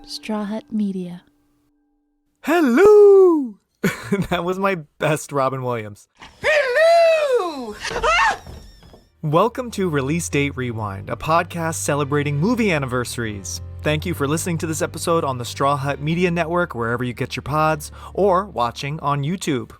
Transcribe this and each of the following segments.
Straw Hut Media. Helloooo! That was my best Robin Williams. Helloooo! Welcome to Release Date Rewind, a podcast celebrating movie anniversaries. Thank you for listening to this episode on the Straw Hut Media Network, wherever you get your pods, or watching on YouTube.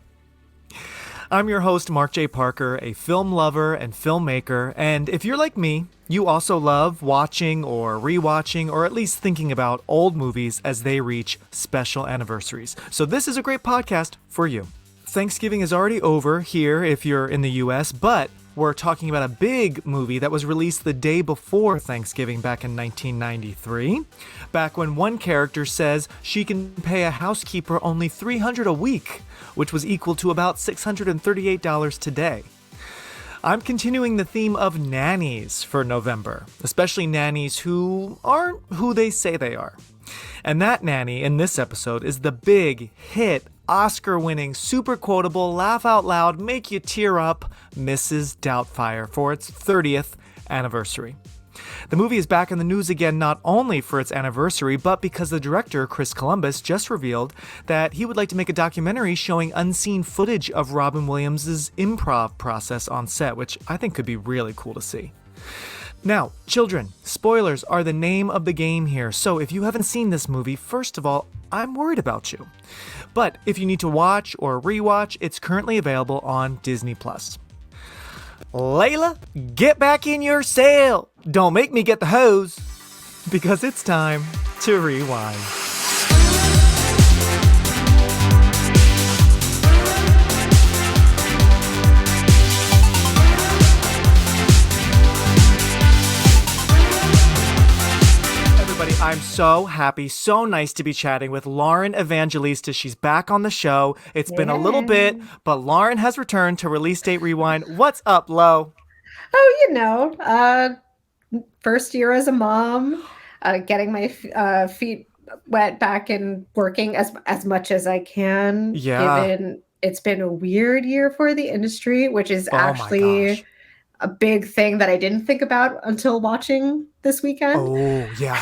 I'm your host, Mark J. Parker, a film lover and filmmaker, and if you're like me, you also love watching or rewatching or at least thinking about old movies as they reach special anniversaries. So this is a great podcast for you. Thanksgiving is already over here if you're in the US, but we're talking about a big movie that was released the day before Thanksgiving back in 1993. Back when one character says she can pay a housekeeper only $300 a week, which was equal to about $638 today. I'm continuing the theme of nannies for November, especially nannies who aren't who they say they are. And that nanny in this episode is the big hit, Oscar-winning, super quotable, laugh out loud, make you tear up Mrs. Doubtfire for its 30th anniversary. The movie is back in the news again not only for its anniversary, but because the director, Chris Columbus, just revealed that he would like to make a documentary showing unseen footage of Robin Williams' improv process on set, which I think could be really cool to see. Now, children, spoilers are the name of the game here, so if you haven't seen this movie, first of all, I'm worried about you. But if you need to watch or rewatch, it's currently available on Disney+. Layla, get back in your sail! Don't make me get the hose! Because it's time to rewind. I'm so happy, so nice to be chatting with Lauren Evangelista. She's back on the show. It's been a little bit, but Lauren has returned to Release Date Rewind. What's up, Lo? Oh, first year as a mom, getting my feet wet back and working as much as I can. Yeah. Given it's been a weird year for the industry, which is actually a big thing that I didn't think about until watching this weekend. Oh, yeah.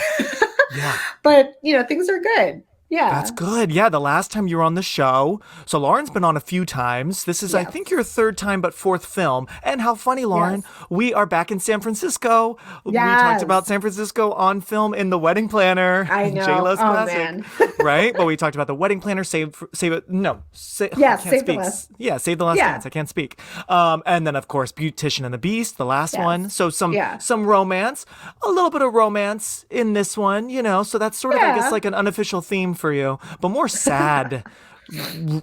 Yeah. But, things are good. Yeah. That's good. Yeah, the last time you were on the show. So Lauren's been on a few times. This is, I think, your third time, but fourth film. And how funny, Lauren, we are back in San Francisco. We talked about San Francisco on film in The Wedding Planner. I know. J-Lo's classic. Man. Right? But we talked about The Wedding Planner, Save the Last Dance. I can't speak. And then, of course, Beautician and the Beast, the last one. So some romance, a little bit of romance in this one, so that's sort of, I guess, like an unofficial theme for you, but more sad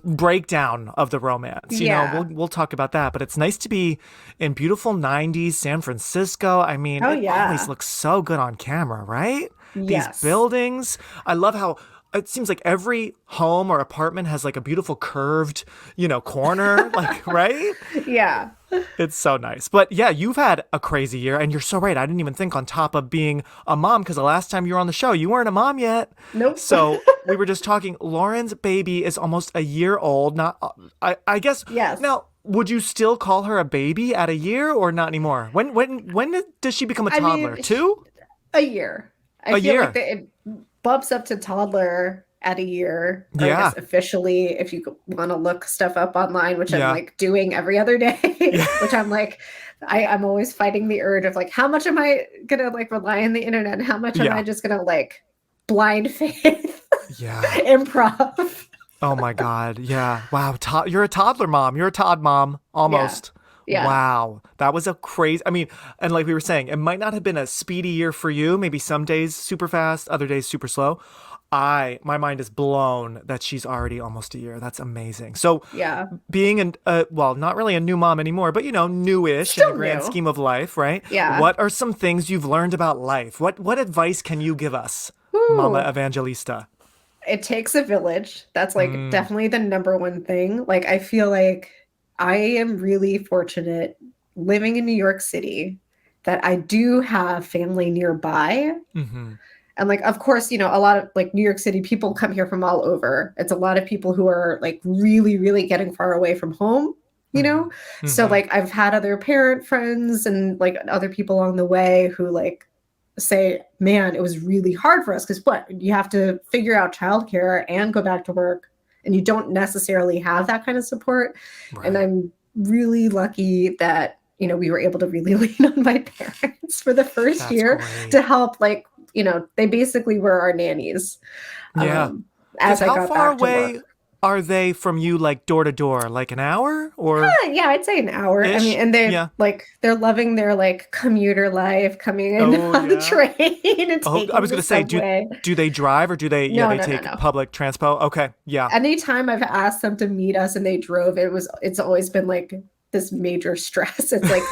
breakdown of the romance. We'll talk about that, but it's nice to be in beautiful 90s San Francisco. I mean, it always looks so good on camera, right? These buildings. I love how it seems like every home or apartment has like a beautiful curved, corner, like, right? Yeah. It's so nice. But yeah, you've had a crazy year, and you're so right. I didn't even think on top of being a mom, because the last time you were on the show, you weren't a mom yet. Nope. So we were just talking. Lauren's baby is almost a year old. I guess. Yes. Now, would you still call her a baby at a year or not anymore? When does she become a toddler? 2? A year. I feel like it bumps up to toddler at a year. Yeah. I guess officially, if you want to look stuff up online, which I'm like doing every other day, which I'm like, I'm always fighting the urge of like, how much am I going to like rely on the internet? And how much am I just going to like blind faith improv? Oh my God. Yeah. Wow. You're a toddler mom. You're a Todd mom almost. Yeah. Wow. That was a crazy, and like we were saying, it might not have been a speedy year for you. Maybe some days super fast, other days super slow. My mind is blown that she's already almost a year. That's amazing. So being not really a new mom anymore, but newish in the grand scheme of life, right? Yeah. What are some things you've learned about life? What advice can you give us, Mama Evangelista? It takes a village. That's like definitely the number one thing. Like, I feel like I am really fortunate living in New York City that I do have family nearby. Mm-hmm. And like, of course, a lot of like New York City people come here from all over. It's a lot of people who are like really, really getting far away from home, So like I've had other parent friends and like other people along the way who like say, man, it was really hard for us because what you have to figure out childcare and go back to work, and you don't necessarily have that kind of support. And Right. I'm really lucky that, you know, we were able to really lean on my parents for the first That's year great. to help, like, you know, they basically were our nannies. Yeah. Because As I how got far back to work. away are they from you, like door to door? Like an hour or Yeah, I'd say an hour. I mean, ish? and they Yeah. like they're loving their like commuter life, coming in Oh on the yeah. train and Oh, I taking was the gonna say, subway. do they drive or do they? Yeah, No, they no, no, take no. public transpo. Okay, yeah, Anytime I've asked them to meet us and they drove, it's always been like this major stress. It's like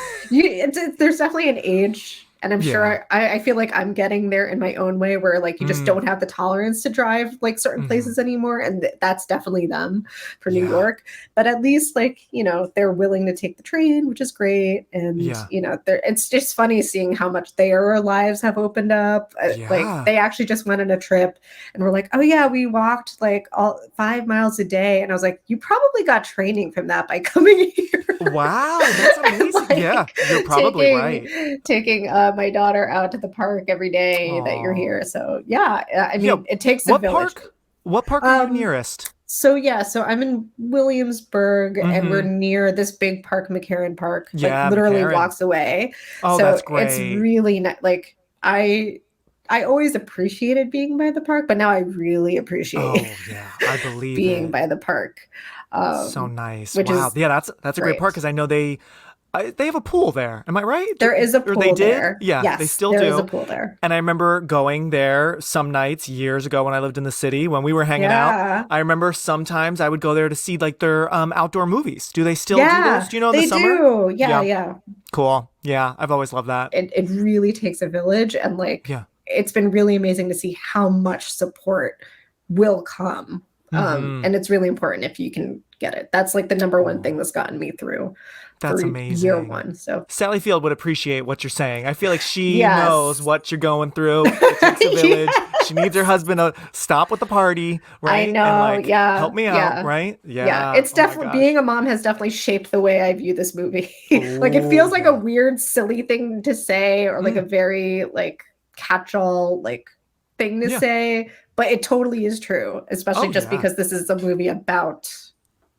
there's definitely an age, and I'm yeah. sure I feel like I'm getting there in my own way where like you just Mm, don't have the tolerance to drive like certain hmm. places anymore, and that's definitely them for New Yeah, York. But at least like, you know, they're willing to take the train, which is great, and yeah, you know, it's just funny seeing how much their lives have opened up. Like yeah. they actually just went on a trip and we're like, oh yeah, we walked like all 5 miles a day. And I was like, you probably got training from that by coming here. Wow, that's amazing. Yeah, Like you're probably right. taking my daughter out to the park every day that you're Oh, here. So yeah, I yeah. mean, it takes a What village. park? What park are you Um, nearest? so yeah, so I'm in Williamsburg and we're Mm-hmm. near this big park, McCarran Park, like Yeah, literally McCarran. walks away. Oh, So that's it's great. really not like I always appreciated being by the park, but now I really appreciate Oh, yeah, I believe being it. by the park, So nice. which Wow. is Yeah, that's a great park great. because I know they have a pool there. Am I right? There is a Or they pool did? there. Yeah, they Yes, still there is a do. pool there. And I remember going there some nights years ago when I lived in the city when we were hanging out. Yeah. I remember sometimes I would go there to see like their outdoor movies. Do they still do those? Yeah, Do you know in the they summer? do. Yeah, Yeah, yeah. cool. Yeah, I've always loved that. It really takes a village, and like Yeah. it's been really amazing to see how much support will come. Mm-hmm. And it's really important if you can get it. That's like the number one thing Oh, that's gotten me through that's for year amazing. one. So Sally Field would appreciate what you're saying. I feel like she knows yes. what you're going through. It takes a village. She needs her husband to stop with the party, I right? And know. like Yeah. help me out, Yeah. right? Yeah. Yeah. It's Oh my definitely being gosh. a mom has definitely shaped the way I view this movie. Like it Oh feels like a yeah. weird, silly thing to say, or like a Mm, very like catch-all like thing to yeah. say, but it totally is true, especially Oh just yeah. because this is a movie about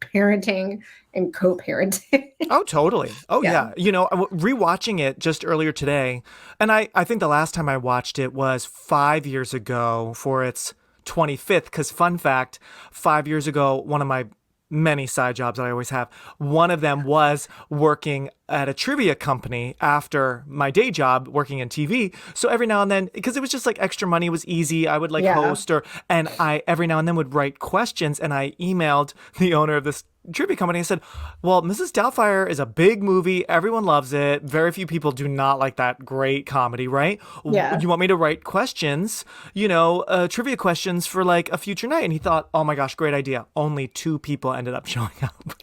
parenting and co-parenting. Oh, totally. Oh, Yeah. yeah. Rewatching it just earlier today, and I think the last time I watched it was 5 years ago for its 25th. Because, fun fact, 5 years ago, one of my many side jobs that I always have, one of them was working at a trivia company after my day job working in TV. So every now and then, because it was just like extra money, it was easy, I would like Yeah. host and I every now and then would write questions, and I emailed the owner of this trivia company and said, well, Mrs. Doubtfire is a big movie. Everyone loves it. Very few people do not like that great comedy, right? Yeah. You want me to write questions, trivia questions for like a future night? And he thought, oh my gosh, great idea. Only 2 people ended up showing up.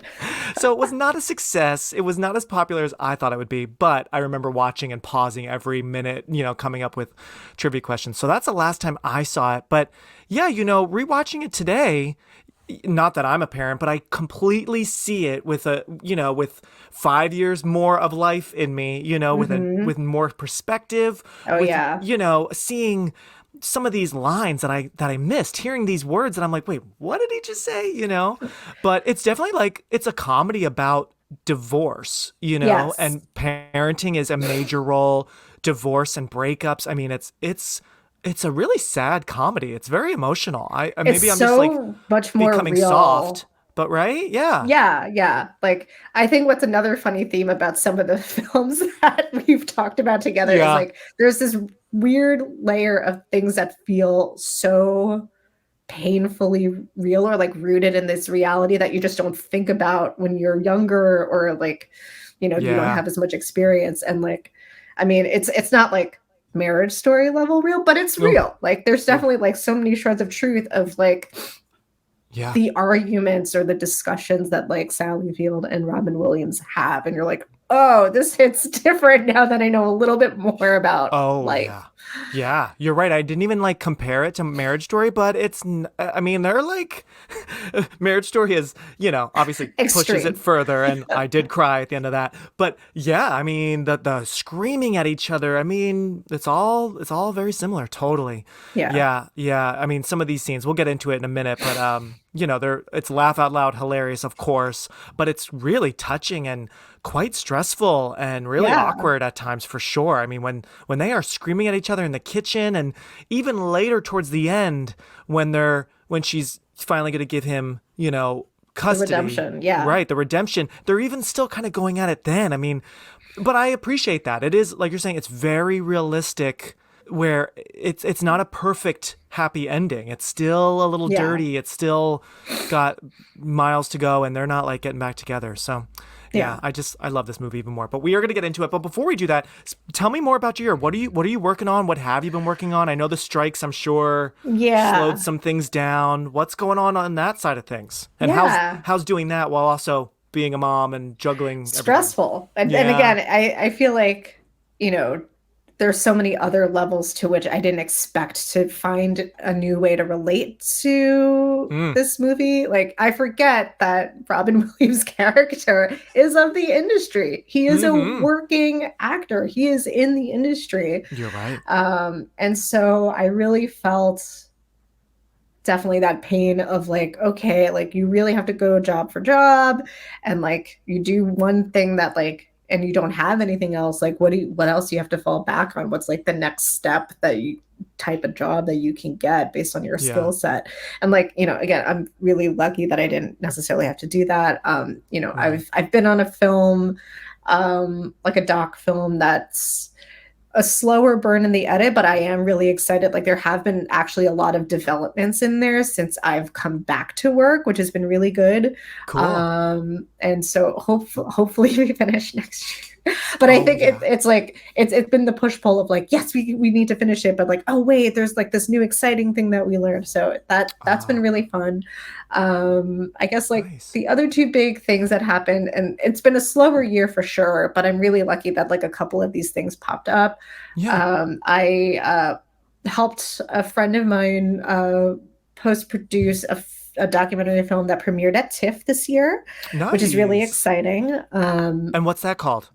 So it was not a success. It was not as popular as I thought it would be, but I remember watching and pausing every minute, coming up with trivia questions. So that's the last time I saw it. But yeah, rewatching it today, not that I'm a parent, but I completely see it with with 5 years more of life in me, Hmm. with more perspective, Oh with, yeah. seeing some of these lines that I missed, hearing these words, and I'm like, wait, what did he just say? But it's definitely like it's a comedy about divorce, Yes. and parenting is a major role, divorce and breakups. I mean, it's a really sad comedy. It's very emotional. It's Maybe I'm just like so much more becoming soft, real. but right? Yeah. Yeah, yeah. Like I think what's another funny theme about some of the films that we've talked about together is Yeah. like there's this weird layer of things that feel so painfully real or like rooted in this reality that you just don't think about when you're younger or like, you don't Yeah. have as much experience. And like, I mean, it's not like Marriage Story level real, but it's Oh, real. Like there's oh, definitely like so many shreds of truth of like yeah. the arguments or the discussions that like Sally Field and Robin Williams have. And you're like, oh, this hits different now that I know a little bit more about Oh, life. yeah. Yeah, you're right. I didn't even like compare it to Marriage Story, but I mean, they're like, Marriage Story is, obviously pushes it Extreme. further, and I did cry at the end of that. But yeah, I mean, the screaming at each other. I mean, it's all very similar. Totally. Yeah. Yeah, yeah. I mean, some of these scenes, we'll get into it in a minute, but it's laugh out loud hilarious, of course, but it's really touching and quite stressful and really Yeah. awkward at times for sure. I mean, when they are screaming at each other in the kitchen, and even later towards the end when she's finally going to give him, The custody, redemption. Yeah. right, the redemption, they're even still kind of going at it then. I mean, but I appreciate that. It is like you're saying, it's very realistic where it's not a perfect happy ending. It's still a little Yeah. dirty. It's still got miles to go, and they're not like getting back together. So yeah, Yeah. I love this movie even more. But we are going to get into it. But before we do that, tell me more about your year. What are you working on? What have you been working on? I know the strikes, I'm sure, slowed Yeah. some things down. What's going on that side of things? And how's Yeah. how's doing that while also being a mom and juggling everything? Stressful. And Yeah. again, I feel like, you know, there's so many other levels to which I didn't expect to find a new way to relate to Mm. this movie. Like, I forget that Robin Williams' character is of the industry. He is a Mm-hmm. working actor. He is in the industry. You're right. And so I really felt definitely that pain of like, okay, like you really have to go job for job, and like you do one thing that like, and you don't have anything else. Like, what else do you have to fall back on? What's like the next step that you type of job that you can get based on your Yeah. skill set? And like, again, I'm really lucky that I didn't necessarily have to do that. Right. I've been on a film, like a doc film that's a slower burn in the edit, but I am really excited. Like there have been actually a lot of developments in there since I've come back to work, which has been really good. Cool. And so hopefully we finish next year. But I Oh think yeah. it's like it's been the push pull of like, yes, we need to finish it, but like, oh wait, there's like this new exciting thing that we learned. So that's been Oh, really fun. I guess like nice. the other two big things that happened, and it's been a slower year for sure, but I'm really lucky that like a couple of these things popped up. Yeah. I helped a friend of mine post produce a documentary film that premiered at TIFF this year, which is really Nice. exciting. And what's that called?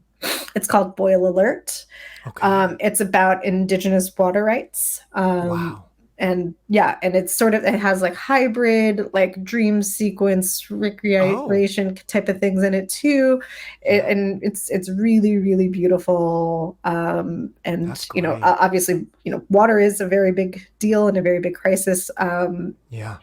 It's called Boil Alert. Okay. It's about Indigenous water rights. Wow. And yeah, and it's sort of, it has like hybrid, like dream sequence, Oh, recreation type of things in it too. yeah. And it's really, really beautiful. That's And, great. obviously, water is a very big deal and a very big crisis. Yeah.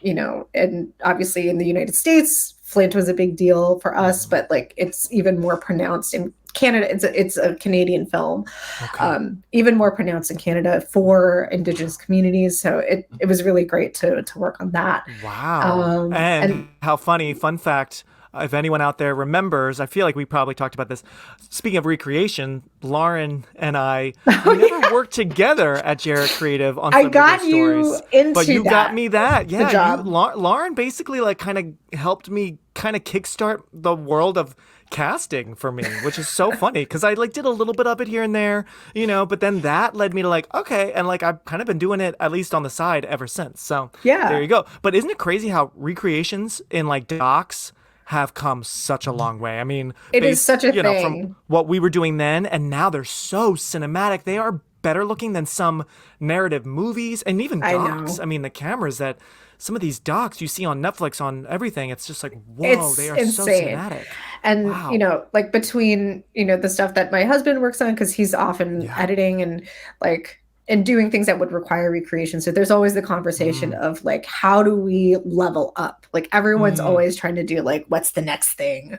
And obviously in the United States, Flint was a big deal for us, Hmm. but like it's even more pronounced in Canada. It's a Canadian film, Okay. even more pronounced in Canada for Indigenous communities. So it was really great to work on that. Wow. And And how funny, fun fact, if anyone out there remembers, I feel like we probably talked about this. Speaking of recreation, Lauren and we oh never yeah, worked together at Jarrett Creative on I Celebrity Ghost got you Stories, but into you got that, me that. the Yeah, job. Lauren basically like kind of helped me kind of kickstart the world of casting for me, which is so funny because I like did a little bit of it here and there, but then that led me to like, okay, and like I've kind of been doing it at least on the side ever since. So there Yeah, you go. But isn't it crazy how recreations in like docs have come such a long way? I mean, it is such a from thing. what we were doing then, and now they're so cinematic. They are better looking than some narrative movies and even I docs. know. I mean, the cameras that some of these docs you see on Netflix on everything, it's just like, whoa, they It's are so insane. cinematic. And Wow. like between the stuff that my husband works on, because he's often Yeah. editing and like and doing things that would require recreation, so there's always the conversation Mm. of like, how do we level up? Like everyone's Mm. always trying to do like, what's the next thing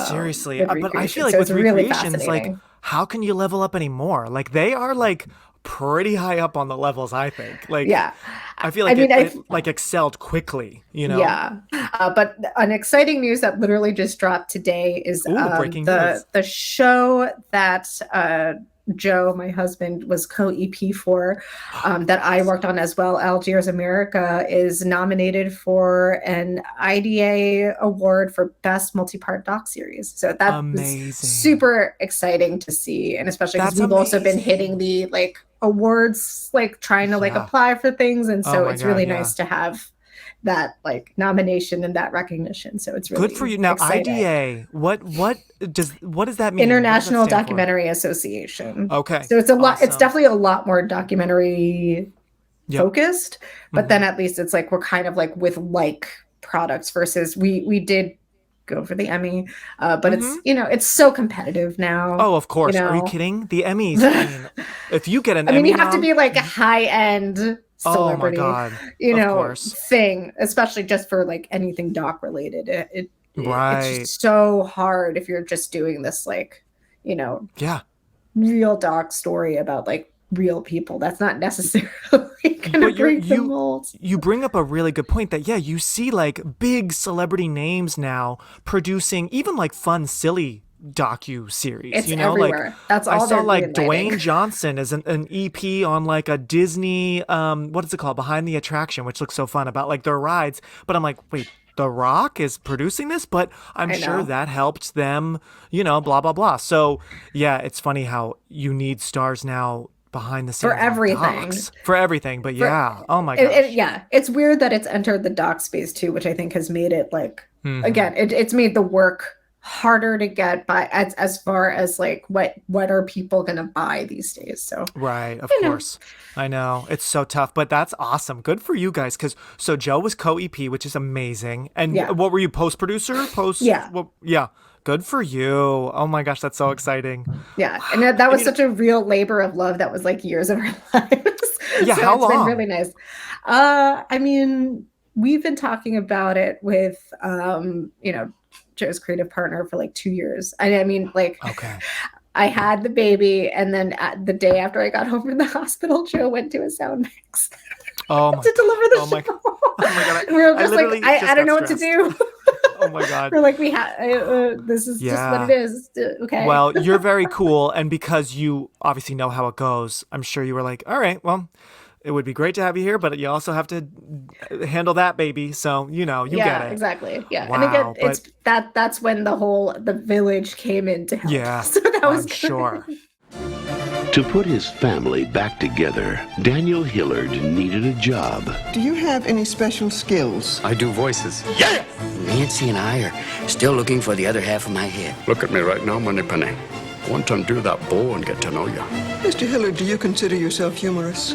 Seriously, with but I feel recreation, like so with it's really recreations, like, fascinating. how can you level up anymore? Like, they are like pretty high up on the levels, I think. Like, Yeah, I feel I like mean, it like excelled quickly, you know? yeah. But an exciting news that literally just dropped today is Ooh, breaking the news. show that Joe, my husband, was co-EP for, that I worked on as well. Algiers America is nominated for an IDA award for best multi-part doc series. So that was Amazing. super exciting to see, and especially because That's we've also been hitting amazing. the like awards, like trying to like Yeah. apply for things, and Oh so my it's really God, yeah. nice to have that like nomination and that recognition. So it's Good for really you. Now, exciting. IDA, what does that mean? What does that International stand for? Documentary Association. Okay. So it's a lot, it's Awesome. definitely a lot more documentary Yep. focused, but Hmm. then at least it's like we're kind of like with like products versus we did go for the Emmy, but Hmm. it's, you know, it's so competitive now, Oh, of you course. Are you know. kidding? The Emmys. I mean, if you get an I mean, Emmy you have to nom, be like a high end oh my celebrity, God. you Of know, course. thing, especially just for like anything doc related. It's Right. just so hard if you're just doing this like, you know, Yeah. real doc story about like real people. That's not necessarily gonna But break the mold. you bring up a really good point that, yeah, you see like big celebrity names now producing even like fun, silly docu series, It's you know, like everywhere. That's I all saw they're like greenlighting. Dwayne Johnson as an EP on like a Disney what is it called, Behind the Attraction, which looks so fun, about like their rides. But I'm like, wait, The Rock is producing this? But I'm I sure know. that helped them, you know, blah blah blah. So yeah, it's funny how you need stars now behind the For scenes on everything. docs for everything. But For yeah, oh my gosh. yeah, it's weird that it's entered the doc space too, which I think has made it like, Hmm. again, it's made the work harder to get by, as far as like what are people gonna buy these days. So, Right, of you know, course. I know. It's so tough, but that's awesome. Good for you guys. Cause so Joe was co-EP, which is amazing. And yeah. what were you, post producer? Post Yeah. what, yeah. Good for you. Oh my gosh, that's so exciting. Yeah, and Wow. that And was such a real labor of love that was like years of our lives. yeah, So how it's been really long? nice. I mean, we've been talking about it with you know, Joe's creative partner for like 2 years. I mean, like Okay. I had the baby, and then the day after I got home from the hospital, Joe went to a sound mix Oh my to god. deliver Oh the my god. show. Oh my god. And we were I just like, literally just I don't got know what to stressed. do. Oh my god. We're like, this is just what it Yeah. is. Okay. Well, you're very cool, and because you obviously know how it goes, I'm sure you were like, all right, well, it would be great to have you here, but you also have to handle that baby. So, you know, you get Yeah, it. exactly. Yeah. And again, Wow. it's But that's when the village came in to help. yeah, So that was I'm good. sure. To put his family back together, Daniel Hillard needed a job. Do you have any special skills? I do voices. Nancy and I are still looking for the other half of my head. Look at me right now, Moneypenny. Want to undo that bow and get to know you. Mr. Hillard, do you consider yourself humorous?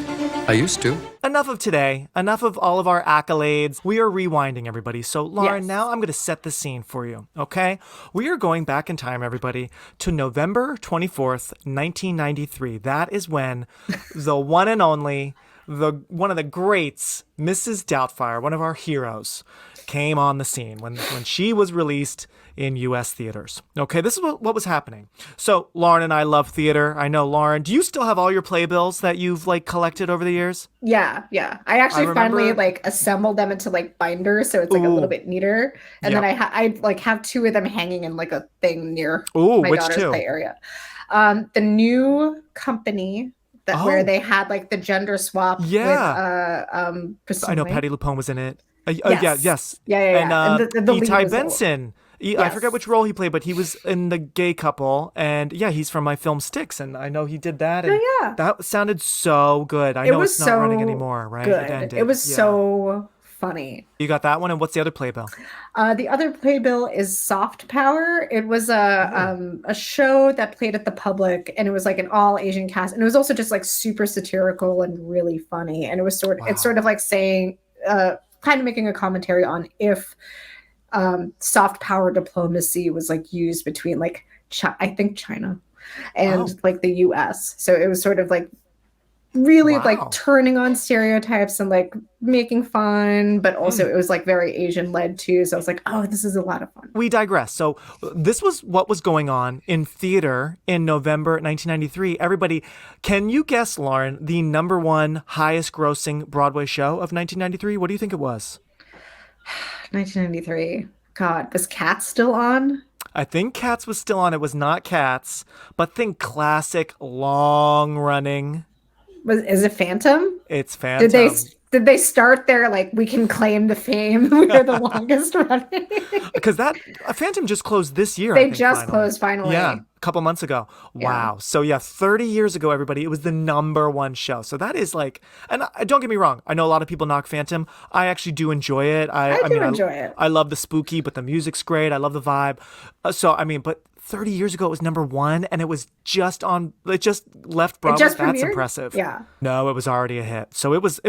I used to. Enough of today. Enough of all of our accolades. We are rewinding, everybody. So, Lauren, Yes. now I'm going to set the scene for you, okay? We are going back in time, everybody, to November 24th, 1993. That is when the one and only, one of the greats, Mrs. Doubtfire, one of our heroes, came on the scene when she was released in U.S. theaters. Okay, this is what was happening. So Lauren and I love theater. I know, Lauren, do you still have all your playbills that you've like collected over the years? Yeah, yeah. I actually finally remember- like assembled them into like binders, so it's like a little Ooh. bit neater. And then Yep. I like have two of them hanging in like a thing near Ooh, my which daughter's two? play area. The new company that where Oh. they had like the gender swap Yeah. with I know Priscilla. Patty LuPone was in it. Yes. Yeah, yes. Yeah, yeah, And yeah. And the lead Etai was the- Benson. I Yes. forget which role he played, but he was in the gay couple. And yeah, he's from my film Sticks, and I know he did that. And Oh, yeah. that sounded so good. I It know was it's not running so anymore, right? good. ended. It was Yeah. so funny. You got that one, and what's the other playbill? The other playbill is Soft Power. It was a show that played at the Public, and it was like an all Asian cast, and it was also just like super satirical and really funny. And it was it's sort of like saying, kind of making a commentary on if soft power diplomacy was like used between like I think China and like the U.S. So it was sort of like really like Wow. turning on stereotypes and like making fun, but also it was like very Asian led too. So I was like, oh, this is a lot of fun. We digress. So this was what was going on in theater in November 1993. Everybody, can you guess, Lauren, the number one highest grossing Broadway show of 1993? What do you think it was? 1993. God, was Cats still on? I think Cats was still on. It was not Cats, but think classic, long running. Is it Phantom? It's Phantom. Did they start there like we can claim the fame? We're the longest running. Because that Phantom just closed this year. They I think, just finally. closed finally. Yeah, a couple months ago. Yeah. Wow. So yeah, 30 years ago, everybody, it was the #1 show. So that is like, and don't get me wrong, I know a lot of people knock Phantom. I actually do enjoy it. I do enjoy it. I love the spooky, but the music's great. I love the vibe. But 30 years ago, it was #1, and it was just on. It just left Bravo. just That's premiered? impressive. Yeah. No, it was already a hit. So it was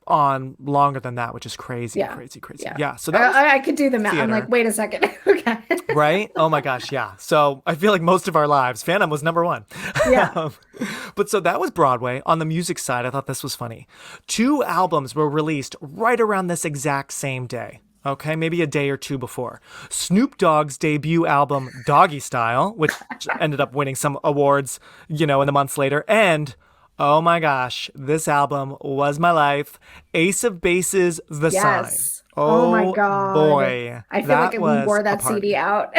on longer than that, which is crazy, crazy. Yeah. So that was I could do the math. I'm theater. like, wait a second. Okay. Right? Oh my gosh, yeah. So I feel like most of our lives, Phantom was #1. Yeah. But so that was Broadway. On the music side, I thought this was funny. 2 albums were released right around this exact same day. Okay, maybe a day or 2 before. Snoop Dogg's debut album, Doggy Style, which ended up winning some awards, in the months later. And, oh my gosh, this album was my life. Ace of Base's The Sign. Oh my God. Boy. I feel like we wore that CD out.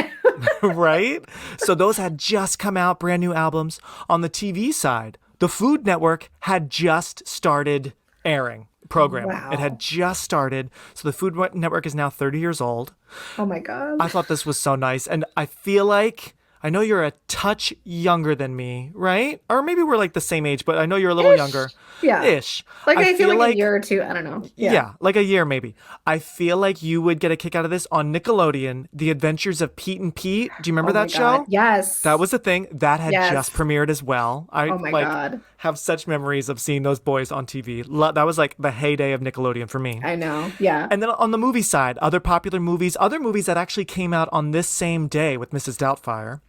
Right? So those had just come out, brand new albums. On the TV side, the Food Network had just started airing programming. Wow. It had just started. So the Food Network is now 30 years old. Oh my God. I thought this was so nice. And I feel like, I know you're a touch younger than me, right? Or maybe we're like the same age, but I know you're a little younger. Yeah. Ish. Like I feel like a year or 2. I don't know. Yeah, like a year maybe. I feel like you would get a kick out of this on Nickelodeon, The Adventures of Pete and Pete. Do you remember that show? Yes. That was the thing. That had just premiered as well. I God. have such memories of seeing those boys on TV. That was like the heyday of Nickelodeon for me. I know. Yeah. And then on the movie side, other popular movies, other movies that actually came out on this same day with Mrs. Doubtfire.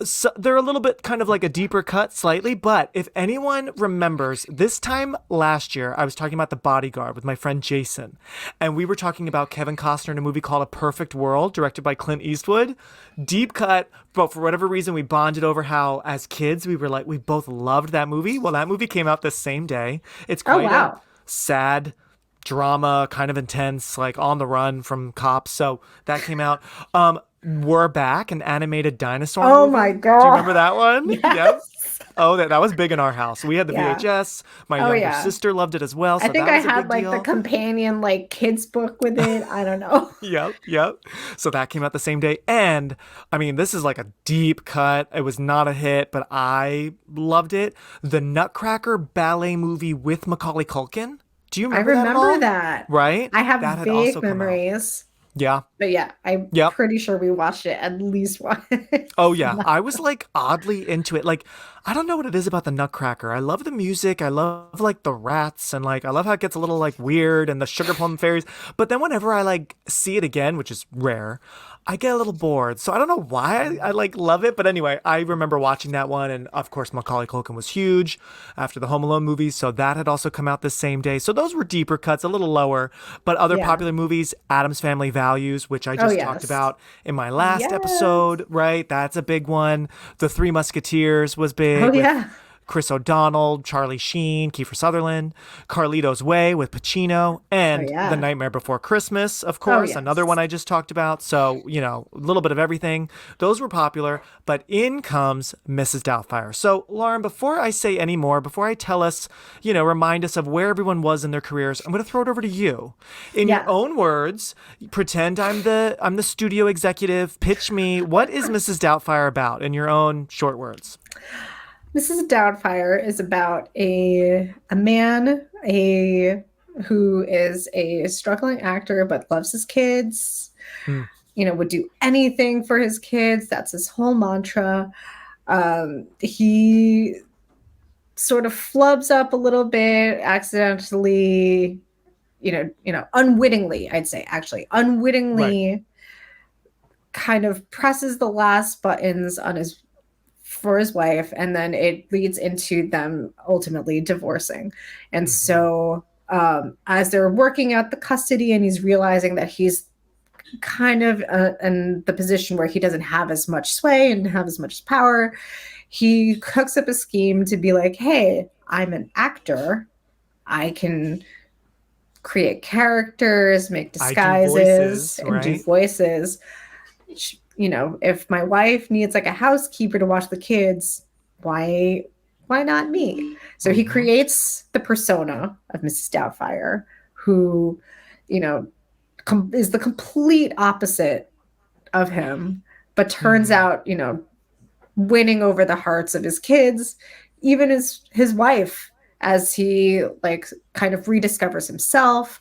So they're a little bit kind of like a deeper cut slightly, but if anyone remembers, this time last year, I was talking about The Bodyguard with my friend Jason, and we were talking about Kevin Costner in a movie called A Perfect World, directed by Clint Eastwood. Deep cut, but for whatever reason, we bonded over how, as kids, we both loved that movie. Well, that movie came out the same day. It's quite a sad drama, kind of intense, like on the run from cops. So that came out. We're Back, an animated dinosaur movie. Oh my God. Do you remember that one? Yes. Yep. Oh, that was big in our house. We had the VHS. My younger sister loved it as well. So I think that I was a had big like deal. the companion like kids book with it. I don't know. Yep. So that came out the same day. And I mean, this is like a deep cut. It was not a hit, but I loved it. The Nutcracker ballet movie with Macaulay Culkin. Do you remember that? I remember that. Right? I have that had vague also come out. memories. Yeah. But yeah, I'm pretty sure we watched it at least once. Oh, yeah. I was like oddly into it. Like, I don't know what it is about the Nutcracker. I love the music. I love like the rats and like I love how it gets a little like weird and the sugar plum fairies. But then whenever I like see it again, which is rare, I get a little bored. So I don't know why I like love it. But anyway, I remember watching that one. And of course, Macaulay Culkin was huge after the Home Alone movies. So that had also come out the same day. So those were deeper cuts, a little lower. But other popular movies, Addams Family Values, which I just talked about in my last episode, right? That's a big one. The Three Musketeers was big. Oh, yeah. Chris O'Donnell, Charlie Sheen, Kiefer Sutherland, Carlito's Way with Pacino, and The Nightmare Before Christmas, of course, another one I just talked about. So, a little bit of everything. Those were popular, but in comes Mrs. Doubtfire. So, Lauren, before I say any more, before I tell us, remind us of where everyone was in their careers, I'm going to throw it over to you. In your own words, pretend I'm the studio executive. Pitch me, what is Mrs. Doubtfire about in your own short words? Mrs. Doubtfire is about a man who is a struggling actor but loves his kids. Would do anything for his kids. That's his whole mantra. He sort of flubs up a little bit, accidentally, unwittingly, I'd say, actually, unwittingly kind of presses the last buttons on for his wife, and then it leads into them ultimately divorcing. And so as they're working out the custody and he's realizing that he's kind of in the position where he doesn't have as much sway and have as much power, he cooks up a scheme to be like, hey, I'm an actor. I can create characters, make disguises, and do voices. if my wife needs like a housekeeper to watch the kids, why not me? So he creates the persona of Mrs. Doubtfire, who, is the complete opposite of him, but turns out, winning over the hearts of his kids, even his wife, as he like kind of rediscovers himself,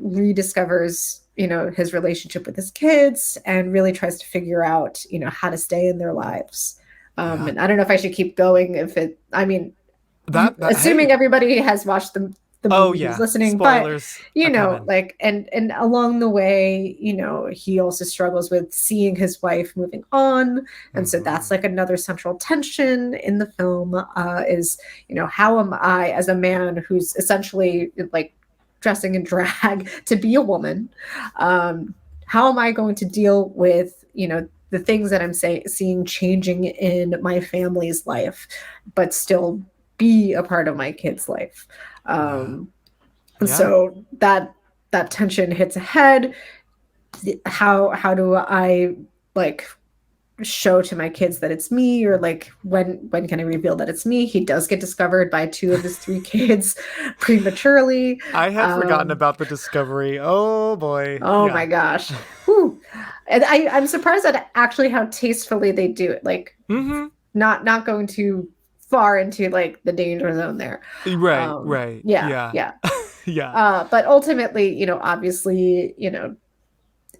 rediscovers his relationship with his kids, and really tries to figure out how to stay in their lives. And I don't know if I should keep going. Assuming everybody has watched the movie who's listening, spoilers, but like and along the way, he also struggles with seeing his wife moving on, and so that's like another central tension in the film, is how am I, as a man who's essentially like dressing in drag to be a woman, how am I going to deal with the things that I'm seeing changing in my family's life, but still be a part of my kid's life. So that tension hits ahead. How do I like show to my kids that it's me, or like when can I reveal that it's me? He does get discovered by 2 of his 3 kids prematurely. I had forgotten about the discovery. Oh boy. Oh my gosh. Whew. And I'm surprised at actually how tastefully they do it. Like not going too far into like the danger zone there. Right. Yeah. Yeah. But ultimately, obviously,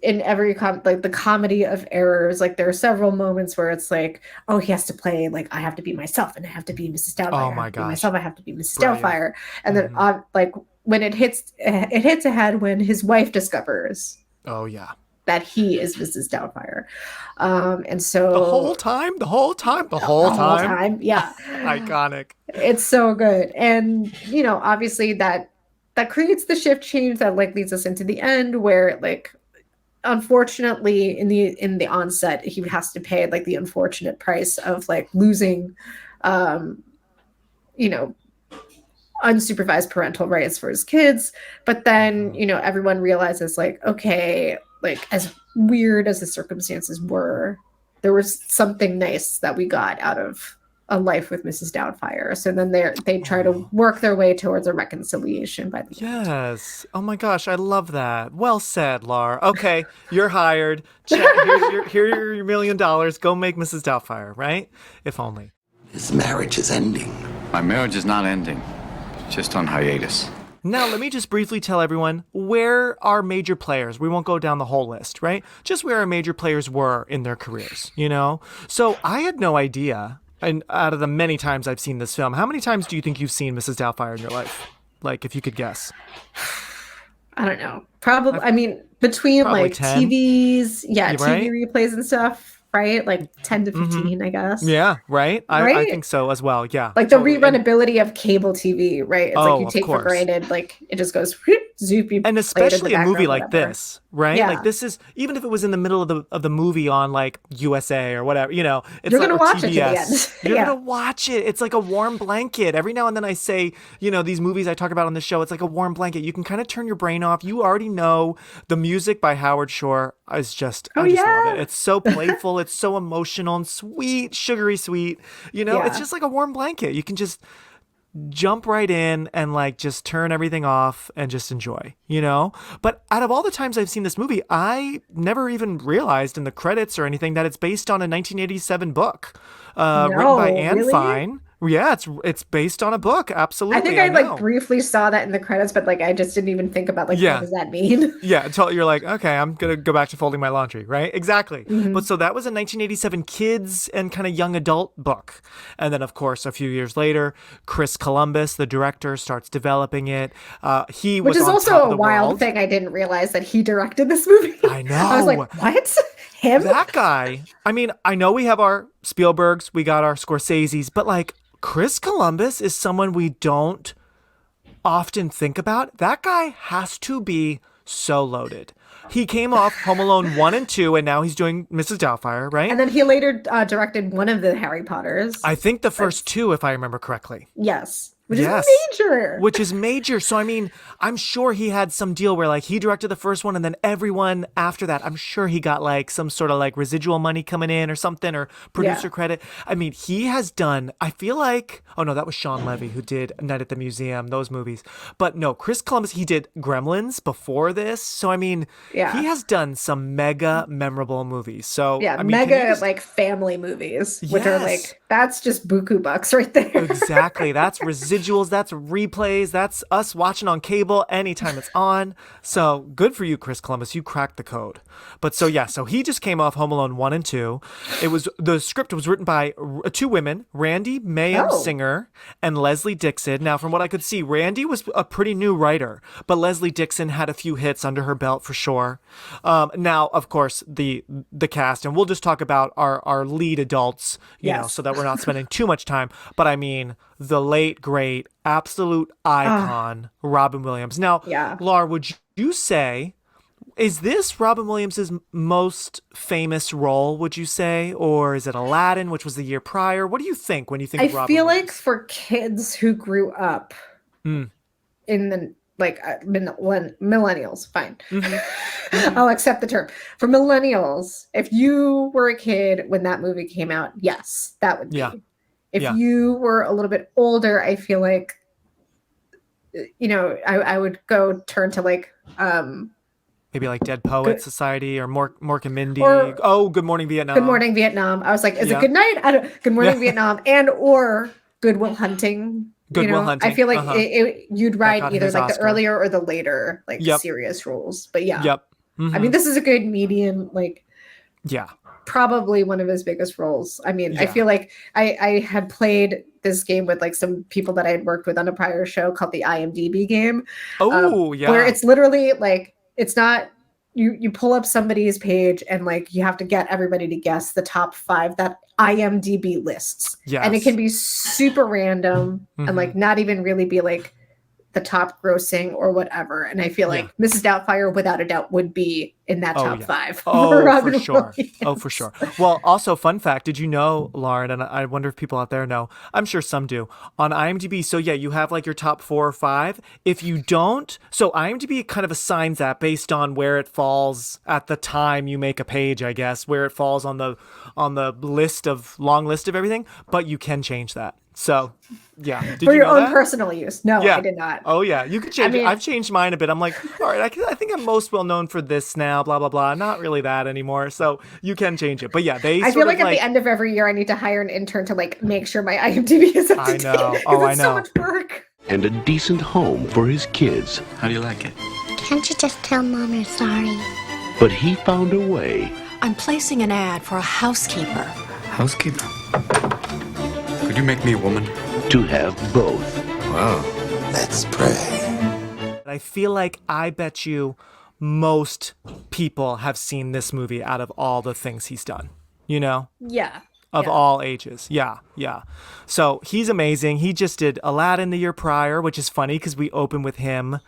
in every like the comedy of errors, like there are several moments where it's like, oh, he has to play like I have to be myself and I have to be Mrs. Doubtfire. Oh my gosh. Myself, I have to be Mrs. Doubtfire. And then like when it hits ahead when his wife discovers. Oh yeah. That he is Mrs. Doubtfire. And so the whole time, yeah. Iconic. It's so good. And obviously that creates the shift change that like leads us into the end, where like unfortunately in the onset he has to pay like the unfortunate price of like losing unsupervised parental rights for his kids. But then everyone realizes like, okay, like as weird as the circumstances were, there was something nice that we got out of a life with Mrs. Doubtfire. So then they try to work their way towards a reconciliation by the end. Yes. Oh my gosh, I love that. Well said, Lar. Okay, you're hired. Here's your $1 million. Go make Mrs. Doubtfire, right? If only. His marriage is ending. My marriage is not ending, just on hiatus. Now, let me just briefly tell everyone where our major players, we won't go down the whole list, right? Just where our major players were in their careers, So I had no idea, and out of the many times I've seen this film, how many times do you think you've seen Mrs. Doubtfire in your life? Like, if you could guess. I don't know. Probably, between like 10? TVs, Right? TV replays and stuff. Right? Like 10 to 15, I guess. Yeah, right? Right? I think so as well, yeah. Like the rerunability of cable TV, right? It's like you take for course. granted, like it just goes zoop. And especially a movie like whatever. this, right? Yeah. Like this is, even if it was in the middle of the movie on like USA or whatever, it's You're like, gonna or watch it to the TBS. end. You're Yeah. gonna watch it. It's like a warm blanket. Every now and then I say, these movies I talk about on the show, it's like a warm blanket. You can kind of turn your brain off. You already know the music by Howard Shore is just, I just love it. It's so playful. It's so emotional and sweet, sugary sweet. It's just like a warm blanket. You can just jump right in and like just turn everything off and just enjoy, But out of all the times I've seen this movie, I never even realized in the credits or anything that it's based on a 1987 book written by Anne really? Fine. Yeah, it's based on a book. Absolutely. I think I like briefly saw that in the credits, but like I just didn't even think about like what does that mean? Yeah, until you're like, okay, I'm gonna go back to folding my laundry, right? Exactly. But so that was a 1987 kids and kind of young adult book, and then of course a few years later, Chris Columbus, the director, starts developing it. He was, which is on also top of a the wild world. thing. I didn't realize that he directed this movie. I know. I was like, what? Him? That guy. I mean, I know we have our Spielbergs, we got our Scorseses, but like Chris Columbus is someone we don't often think about. That guy has to be so loaded. He came off Home Alone 1 and 2, and now he's doing Mrs. Doubtfire, right? And then he later directed one of the Harry Potters. I think the first two, if I remember correctly. Yes. which Yes. is major. Which is major. So, I mean, I'm sure he had some deal where, like, he directed the first one and then everyone after that, I'm sure he got, like, some sort of, like, residual money coming in or something, or producer credit. I mean, he has done, I feel like, oh, no, that was Sean Levy who did Night at the Museum, those movies. But no, Chris Columbus, he did Gremlins before this. So, I mean, he has done some mega memorable movies. So, yeah, I mean, mega, like, family movies, which are, like, that's just buku bucks right there. Exactly. That's residuals. That's replays. That's us watching on cable anytime it's on. So good for you, Chris Columbus. You cracked the code. But so, yeah, so he just came off Home Alone 1 and 2. The script was written by two women, Randy Mayhem Singer and Leslie Dixon. Now, from what I could see, Randy was a pretty new writer, but Leslie Dixon had a few hits under her belt for sure. Now, of course, the cast, and we'll just talk about our lead adults, you know, so that we're not spending too much time. But I mean, the late, great, absolute icon, Robin Williams. Now, Laura, would you say, is this Robin Williams' most famous role, would you say? Or is it Aladdin, which was the year prior? What do you think when you think of Robin Williams? I feel like for kids who grew up in the, like, millennials, fine. I'll accept the term. For millennials, if you were a kid when that movie came out, yes, that would be. If you were a little bit older, I feel like, you know, I would go turn to, like, maybe like Dead Poet Society or Mork and Mindy. Or Good Morning Vietnam. Good Morning Vietnam. I was like, is it Good Night? Good Morning Vietnam, and or Good Will Hunting. Good Will Hunting. I feel like you'd ride either like the earlier or the later, like serious roles. But I mean, this is a good medium, like, probably one of his biggest roles. I mean, I feel like I had played this game with, like, some people that I had worked with on a prior show called the IMDb game. Where it's literally like, it's not, you pull up somebody's page and, like, you have to get everybody to guess the top 5 that IMDb lists. And it can be super random and, like, not even really be like the top grossing or whatever. And I feel like Mrs. Doubtfire, without a doubt, would be in that top 5. For sure. Oh, for sure. Well, also, fun fact, did you know, Lauren, and I wonder if people out there know, I'm sure some do, on IMDb, so you have, like, your top 4 or 5. If you don't, so IMDb kind of assigns that based on where it falls at the time you make a page, I guess, where it falls on the long list of everything, but you can change that. So, did for you your know own that? personal use. No, I did not. Oh, yeah. You could change it. I've changed mine a bit. I'm like, all right, I think I'm most well known for this now, blah, blah, blah. Not really that anymore. So you can change it. But yeah, I feel like at the end of every year, I need to hire an intern to, like, make sure my IMDb is up to date. I know. Oh, I know. So much work. And a decent home for his kids. How do you like it? Can't you just tell Mom you're sorry? But he found a way. I'm placing an ad for a housekeeper. Housekeeper? Could you make me a woman? To have both. Wow. Let's pray. I feel like I bet you most people have seen this movie out of all the things he's done, you know? Yeah. Of all ages. Yeah. So he's amazing. He just did Aladdin the year prior, which is funny because we open with him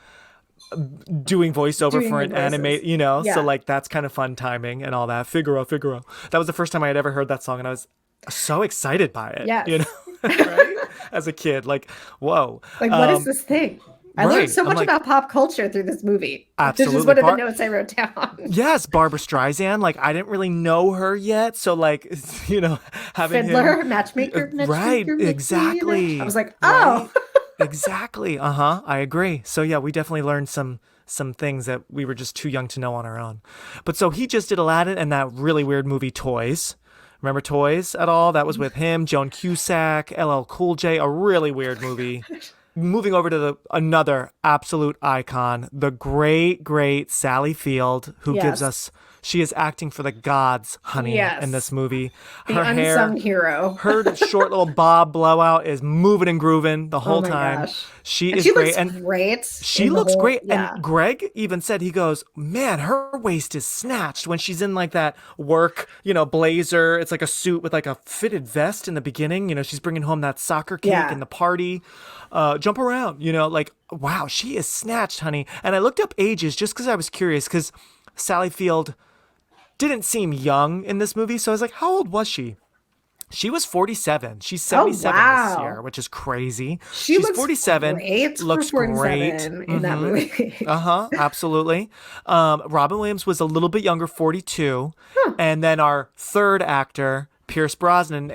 doing voiceover for an anime, you know? So, like, that's kind of fun timing and all that. Figaro. That was the first time I had ever heard that song, and I was so excited by it, you know? Right? As a kid, like, whoa. Like, what is this thing? I learned so much about pop culture through this movie. Absolutely. This is one of the notes I wrote down. Yes, Barbra Streisand. Like, I didn't really know her yet. So, like, you know, having Fiddler, him. Matchmaker. Right, exactly. I was like, oh. Right? Exactly. I agree. So, yeah, we definitely learned some things that we were just too young to know on our own. But so he just did Aladdin and that really weird movie, Toys. Remember Toys at all? That was with him, Joan Cusack, LL Cool J, a really weird movie. Moving over to another absolute icon, the great Sally Field, who gives us, she is acting for the gods, honey, in this movie. Her unsung hero. Her short little bob blowout is moving and grooving the whole time. Gosh. She and is she great. Looks great. She looks great. And Greg even said, he goes, man, her waist is snatched when she's in, like, that work, you know, blazer. It's like a suit with, like, a fitted vest in the beginning. You know, she's bringing home that soccer cake in the party. Jump around, you know, like, wow, she is snatched, honey. And I looked up ages just because I was curious, because Sally Field didn't seem young in this movie. So I was like, how old was she? She was 47. She's Oh, 77 this wow. year, which is crazy. She She's looks 47. great Looks for 47 great in that movie. Absolutely. Robin Williams was a little bit younger, 42. Huh. And then our third actor, Pierce Brosnan,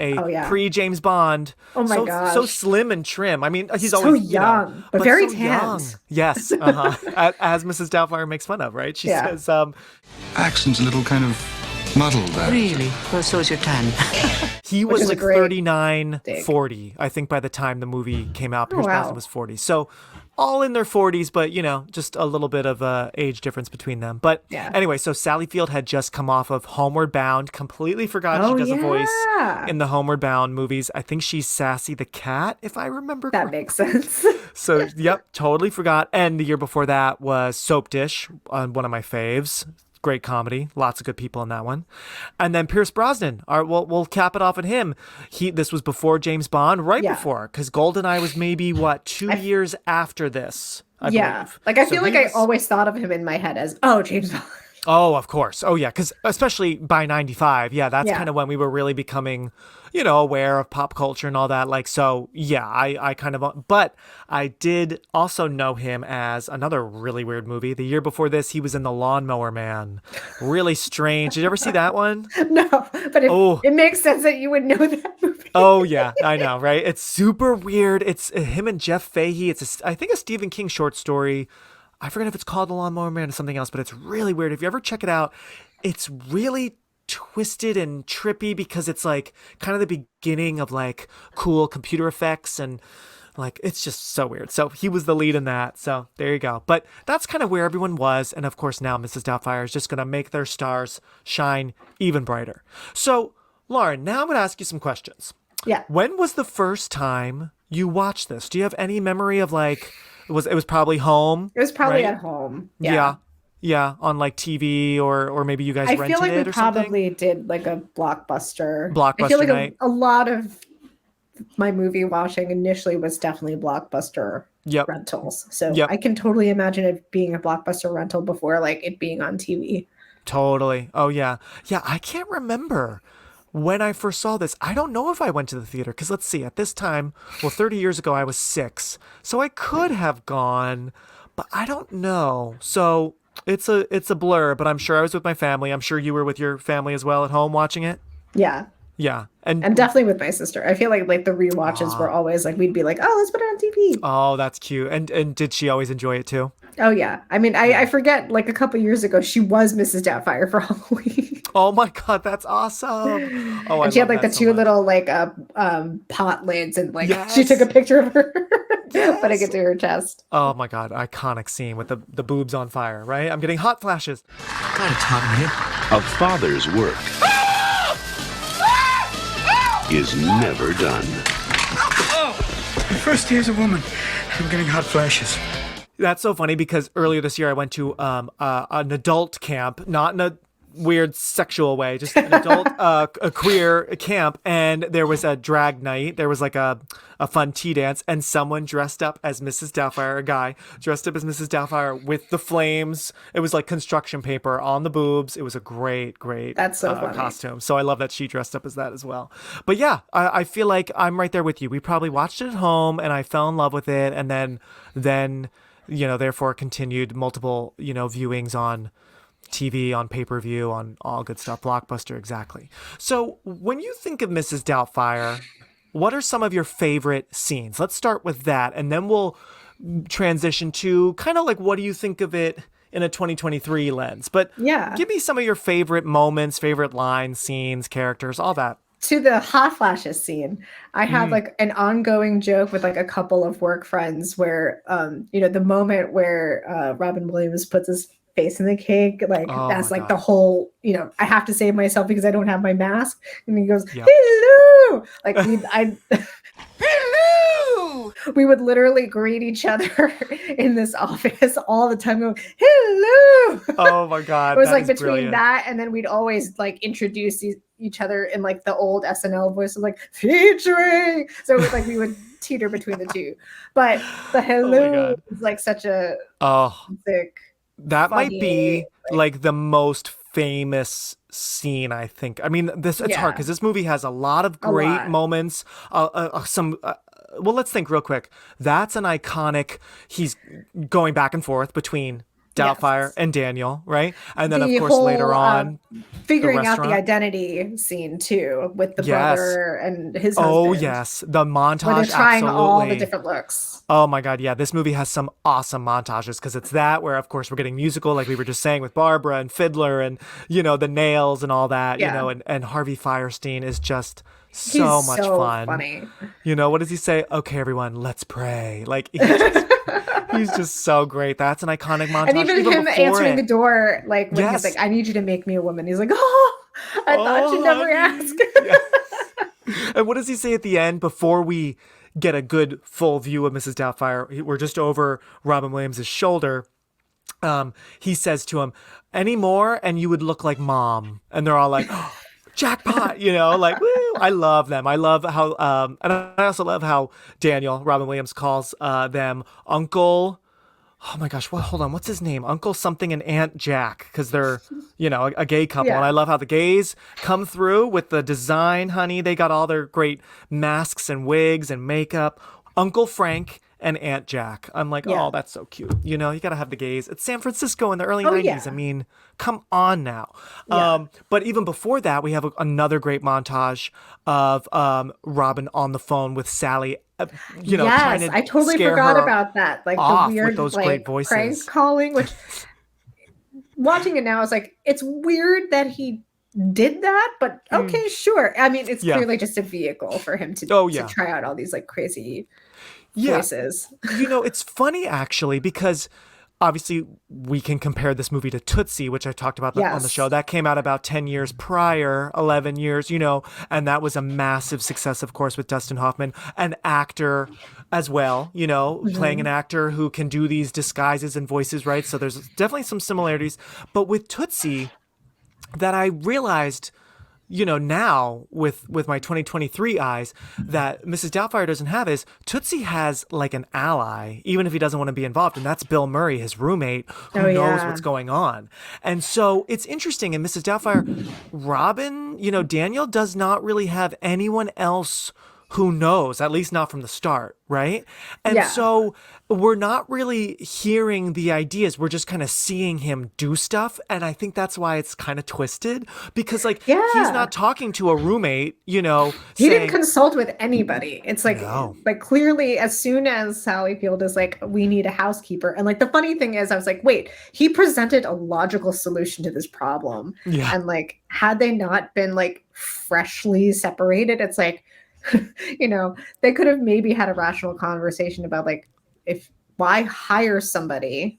pre-James Bond. Oh my gosh. So slim and trim. I mean, he's so always young, but very so tanned. young. Yes. As Mrs. Doubtfire makes fun of, right? She says, accent's a little kind of muddled there. Really? Well, so's your tan. He was like 39, 40, I think, by the time the movie came out. Pierce Brosnan was 40. So all in their 40s, but, just a little bit of age difference between them. But anyway, so Sally Field had just come off of Homeward Bound. Completely forgot she does a voice in the Homeward Bound movies. I think she's Sassy the Cat, if I remember correctly. That makes sense. So, yep, totally forgot. And the year before that was Soap Dish, one of my faves. Great comedy. Lots of good people in that one. And then Pierce Brosnan. We'll cap it off at him. This was before James Bond, before, because GoldenEye was maybe, 2 years after this, I believe. Like, I feel like I always thought of him in my head as, James Bond. Oh, of course. Oh, yeah, because especially by 95, that's kind of when we were really becoming, aware of pop culture and all that. Like, so, I kind of, but I did also know him as another really weird movie. The year before this, he was in The Lawnmower Man. Really strange. Did you ever see that one? No, but it makes sense that you would know that movie. Oh, yeah, I know, right? It's super weird. It's him and Jeff Fahey. It's, I think, a Stephen King short story. I forget if it's called The Lawnmower Man or something else, but it's really weird. If you ever check it out, it's really twisted and trippy because it's like kind of the beginning of like cool computer effects and like it's just so weird. So he was the lead in that. So there you go. But that's kind of where everyone was. And of course now Mrs. Doubtfire is just going to make their stars shine even brighter. So Lauren, now I'm going to ask you some questions. Yeah. When was the first time you watched this? Do you have any memory of like... It was probably home. It was probably right? at home. Yeah, on like TV or maybe you guys rented it or something. I feel like we probably did like a Blockbuster. Blockbuster I feel like night. a lot of my movie watching initially was definitely Blockbuster rentals. So I can totally imagine it being a Blockbuster rental before like it being on TV. Totally. Oh yeah. Yeah, I can't remember when I first saw this. I don't know if I went to the theater because let's see, at this time, 30 years ago, I was 6. So I could have gone, but I don't know. So it's a blur, but I'm sure I was with my family. I'm sure you were with your family as well at home watching it. Yeah. Yeah. And definitely with my sister. I feel like the rewatches were always like, we'd be like, let's put it on TV. Oh, that's cute. And did she always enjoy it too? Oh, yeah. I mean, I forget like a couple years ago, she was Mrs. Doubtfire for Halloween. Oh my God, that's awesome. Oh, and she had like the two little like pot lids and like she took a picture of her putting it to her chest. Oh my God, iconic scene with the boobs on fire, right? I'm getting hot flashes. Gotta talk to you. A father's work is never done. My first day as a woman. I'm getting hot flashes. That's so funny because earlier this year I went to an adult camp, not in a weird sexual way, just an adult a queer camp, and there was a drag night. There was like a fun tea dance, and someone dressed up as Mrs. Doubtfire, a guy dressed up as Mrs. Doubtfire with the flames. It was like construction paper on the boobs. It was a great That's so funny. costume. So I love that she dressed up as that as well. But yeah, I feel like I'm right there with you. We probably watched it at home and I fell in love with it, and then therefore continued multiple, viewings on TV, on pay-per-view, on all good stuff. Blockbuster, exactly. So when you think of Mrs. Doubtfire, what are some of your favorite scenes? Let's start with that, and then we'll transition to kind of like what do you think of it in a 2023 lens. But give me some of your favorite moments, favorite lines, scenes, characters, all that. To the hot flashes scene, I have like an ongoing joke with like a couple of work friends where, the moment where Robin Williams puts his face in the cake, like that's like the whole, I have to save myself because I don't have my mask. And he goes, hello! Like hello! We would literally greet each other in this office all the time going, hello! Oh my God. It was like between brilliant. That and then we'd always like introduce each other in like the old SNL voice of like featuring. So it was like we would teeter between the two. But the hello is like such a sick. That funny, might be like the most famous scene, I think. I mean, it's hard because this movie has a lot of great moments. Well, let's think real quick. That's an iconic, he's going back and forth between Doubtfire and Daniel, right? And then, of course, later on, figuring out the identity scene, too, with the brother and his husband. Oh, yes. The montage, where they're trying absolutely. all the different looks. Oh, my God, yeah. This movie has some awesome montages because it's that where, of course, we're getting musical, like we were just saying, with Barbara and Fiddler and, you know, the nails and all that, you know, and Harvey Fierstein is just... He's much fun. Funny. You know, what does he say? Okay, everyone, let's pray. Like, he's just so great. That's an iconic montage. And even him answering the door, like, when he's like, I need you to make me a woman. He's like, I thought you'd never ask. And what does he say at the end before we get a good full view of Mrs. Doubtfire? We're just over Robin Williams' shoulder. He says to him, any more and you would look like mom. And they're all like, jackpot, you know, like, woo. I love them. I love how, and I also love how Robin Williams calls them Uncle, oh my gosh, hold on, what's his name? Uncle something and Aunt Jack, because they're, you know, a gay couple. And I love how the gays come through with the design, honey. They got all their great masks and wigs and makeup. Uncle Frank and Aunt Jack. I'm like, oh, that's so cute. You know, you got to have the gays. It's San Francisco in the early 90s. Yeah. I mean, come on now. Yeah. But even before that, we have another great montage of Robin on the phone with Sally, you know, trying to I totally forgot about that. Like the weird, with those like, great voices. Prank calling, which watching it now is like, it's weird that he did that, but okay, sure. I mean, it's clearly just a vehicle for him to try out all these like crazy voices. You know, it's funny actually because obviously we can compare this movie to Tootsie, which I talked about on the show. That came out about 10 years prior, 11 years, you know, and that was a massive success, of course, with Dustin Hoffman, an actor as well, you know, playing an actor who can do these disguises and voices, right? So there's definitely some similarities. But with Tootsie, that I realized, you know, now with my 2023 eyes, that Mrs. Doubtfire doesn't have is Tootsie has like an ally, even if he doesn't want to be involved. And that's Bill Murray, his roommate, who knows what's going on. And so it's interesting. In Mrs. Doubtfire, Robin, you know, Daniel does not really have anyone else who knows, at least not from the start, right? And so we're not really hearing the ideas. We're just kind of seeing him do stuff. And I think that's why it's kind of twisted because like he's not talking to a roommate, you know. He didn't consult with anybody. It's like, like clearly as soon as Sally Field is like, we need a housekeeper. And like the funny thing is I was like, wait, he presented a logical solution to this problem. Yeah. And like, had they not been like freshly separated, it's like, you know, they could have maybe had a rational conversation about like, why hire somebody,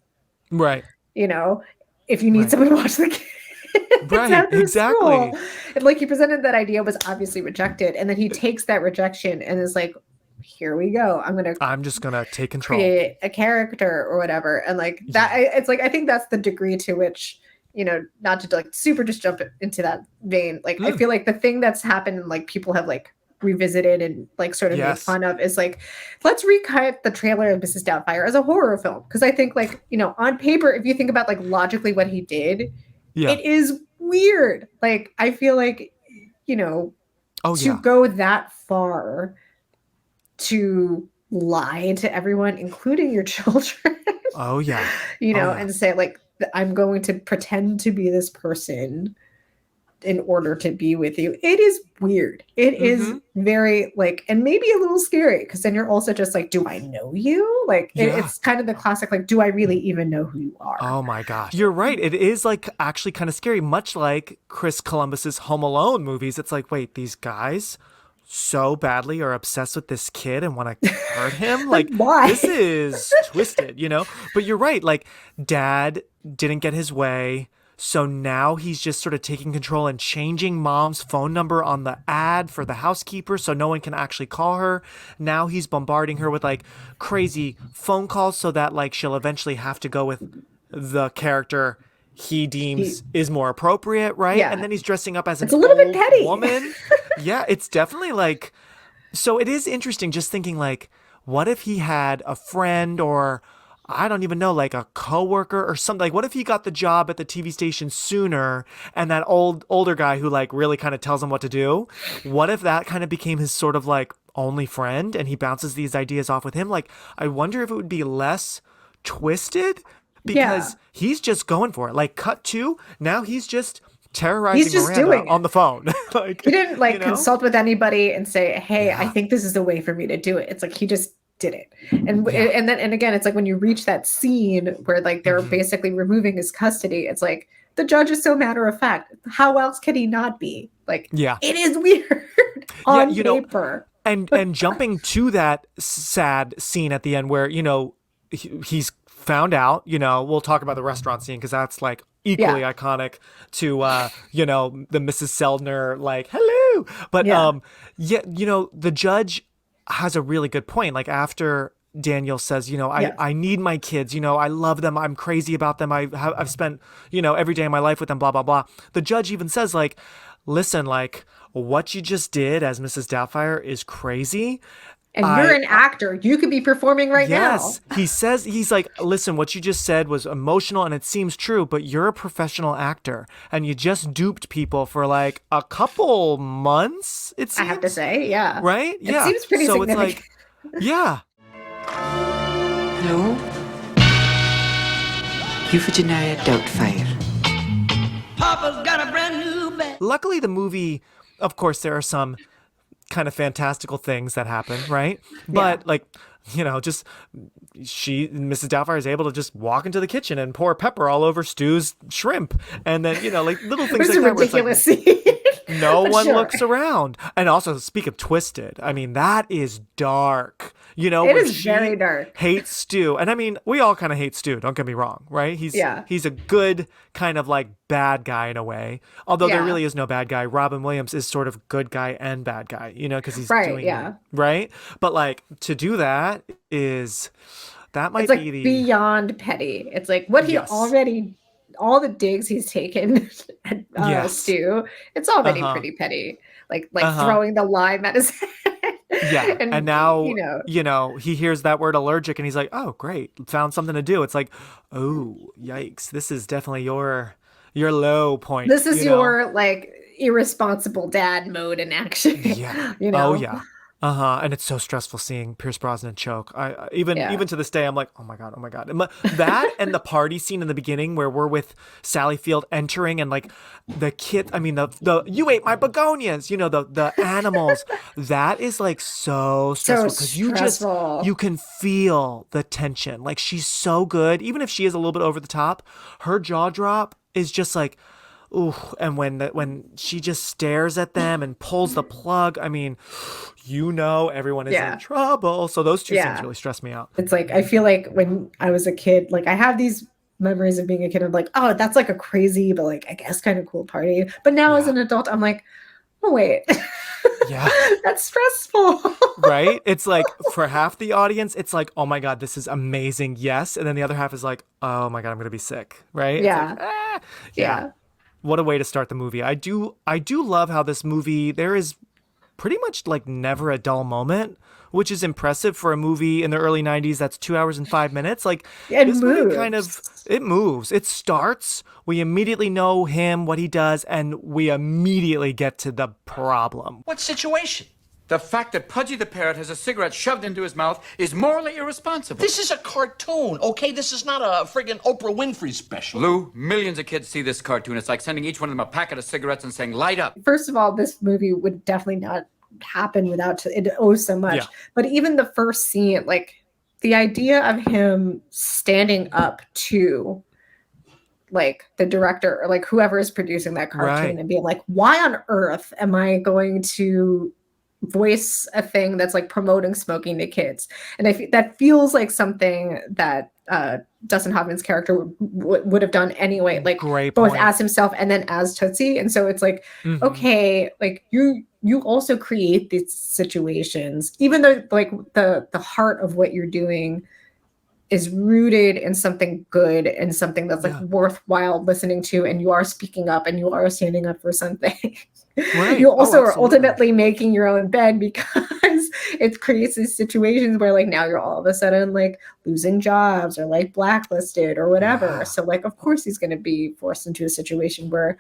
right? You know, if you need someone to watch the kids, right? Exactly. And like he presented that idea, was obviously rejected, and then he takes that rejection and is like, "Here we go. I'm just gonna take control, create a character or whatever." And like that, it's like I think that's the degree to which, you know, not to like super just jump into that vein. Like I feel like the thing that's happened and like people have like revisited and like sort of made fun of is like, let's recut the trailer of Mrs. Doubtfire as a horror film. Because I think like, you know, on paper, if you think about like logically what he did, it is weird. Like I feel like, you know, to go that far to lie to everyone, including your children. You know, and say like, I'm going to pretend to be this person in order to be with you. It is weird. It is very like, and maybe a little scary because then you're also just like, do I know you? Like it's kind of the classic, like, do I really even know who you are? Oh my gosh. You're right. It is like actually kind of scary, much like Chris Columbus's Home Alone movies. It's like, wait, these guys so badly are obsessed with this kid and want to hurt him? Like, why? This is twisted, you know? But you're right. Like, dad didn't get his way. So now he's just sort of taking control and changing mom's phone number on the ad for the housekeeper so no one can actually call her. Now he's bombarding her with like crazy phone calls so that like she'll eventually have to go with the character he deems is more appropriate, right? Yeah. And then he's dressing up as a little bit petty woman. Yeah, it's definitely like, so it is interesting just thinking like, what if he had a friend or I don't even know, like a coworker or something. Like, what if he got the job at the TV station sooner, and that older guy who like really kind of tells him what to do? What if that kind of became his sort of like only friend, and he bounces these ideas off with him? Like, I wonder if it would be less twisted because he's just going for it. Like, cut to now, he's just terrorizing Miranda on the phone. Like, he didn't like consult with anybody and say, hey, Yeah. I think this is the way for me to do it. It's like he just did it. And again, it's like when you reach that scene where like they're basically removing his custody, it's like the judge is so matter of fact. How else can he not be? Like, it is weird on paper. And jumping to that sad scene at the end where, he's found out, we'll talk about the restaurant scene because that's like equally iconic to, the Mrs. Seldner, like, hello. But, the judge has a really good point. Like, after Daniel says, I need my kids, I love them. I'm crazy about them. I've spent, every day of my life with them, blah, blah, blah. The judge even says, like, listen, like, what you just did as Mrs. Doubtfire is crazy. And you're an actor. You could be performing right now. Yes. He says, he's like, listen, what you just said was emotional and it seems true, but you're a professional actor and you just duped people for like a couple months, it seems. I have to say, yeah. Right? It seems pretty significant. It's like, yeah. Hello? Euphegenia Doubtfire. Papa's got a brand new bag. Luckily, the movie, of course, there are some kind of fantastical things that happen, right? But like, just Mrs. Doubtfire is able to just walk into the kitchen and pour pepper all over Stu's shrimp, and then like little things like that. Ridiculous where it's like, scene. no one looks around. And also, speak of twisted, I mean, that is dark. It is very dark. Hates Stu. And I mean, we all kind of hate Stu, don't get me wrong, right? He's a good kind of like bad guy in a way. Although there really is no bad guy. Robin Williams is sort of good guy and bad guy, because he's doing it, right? But like to do that might be the beyond petty. It's like what he already, all the digs he's taken at Stu, it's already pretty petty. Like throwing the lime at his head. Yeah. And now, he hears that word allergic and he's like, oh, great. Found something to do. It's like, oh, yikes. This is definitely your low point. This is your like irresponsible dad mode in action. Yeah. Oh, yeah. And it's so stressful seeing Pierce Brosnan choke. I even to this day, I'm like, oh my god. That and the party scene in the beginning where we're with Sally Field entering and like the kid. I mean the you ate my begonias. The animals. That is like so stressful because you can feel the tension. Like she's so good, even if she is a little bit over the top. Her jaw drop is just like. Ooh, and when she just stares at them and pulls the plug, I mean, everyone is in trouble. So those two things really stress me out. It's like, I feel like when I was a kid, like I have these memories of being a kid of like, oh, that's like a crazy, but like, I guess kind of cool party. But now as an adult, I'm like, oh, wait. Yeah. That's stressful. Right? It's like for half the audience, it's like, oh my God, this is amazing. Yes. And then the other half is like, oh my God, I'm going to be sick. Right? Yeah. Like, yeah. What a way to start the movie. I do love how this movie, there is pretty much like never a dull moment, which is impressive for a movie in the early 90s that's 2 hours and 5 minutes. Like this movie it moves. It starts, we immediately know him, what he does, and we immediately get to the problem. What situation? The fact that Pudgy the parrot has a cigarette shoved into his mouth is morally irresponsible. This is a cartoon, okay? This is not a friggin' Oprah Winfrey special. Lou, millions of kids see this cartoon. It's like sending each one of them a packet of cigarettes and saying, light up. First of all, this movie would definitely not happen without it owes so much. Yeah. But even the first scene, like the idea of him standing up to like the director or like whoever is producing that cartoon and being like, why on earth am I going to voice a thing that's like promoting smoking to kids? And that feels like something that Dustin Hoffman's character would have done anyway, like both as himself and then as Tootsie. And so it's like, okay, like you also create these situations, even though like the heart of what you're doing is rooted in something good and something that's like worthwhile listening to, and you are speaking up and you are standing up for something. Right. You also are absolutely. ultimately making your own bed because it creates these situations where like now you're all of a sudden like losing jobs or like blacklisted or whatever. Yeah. So like of course he's going to be forced into a situation where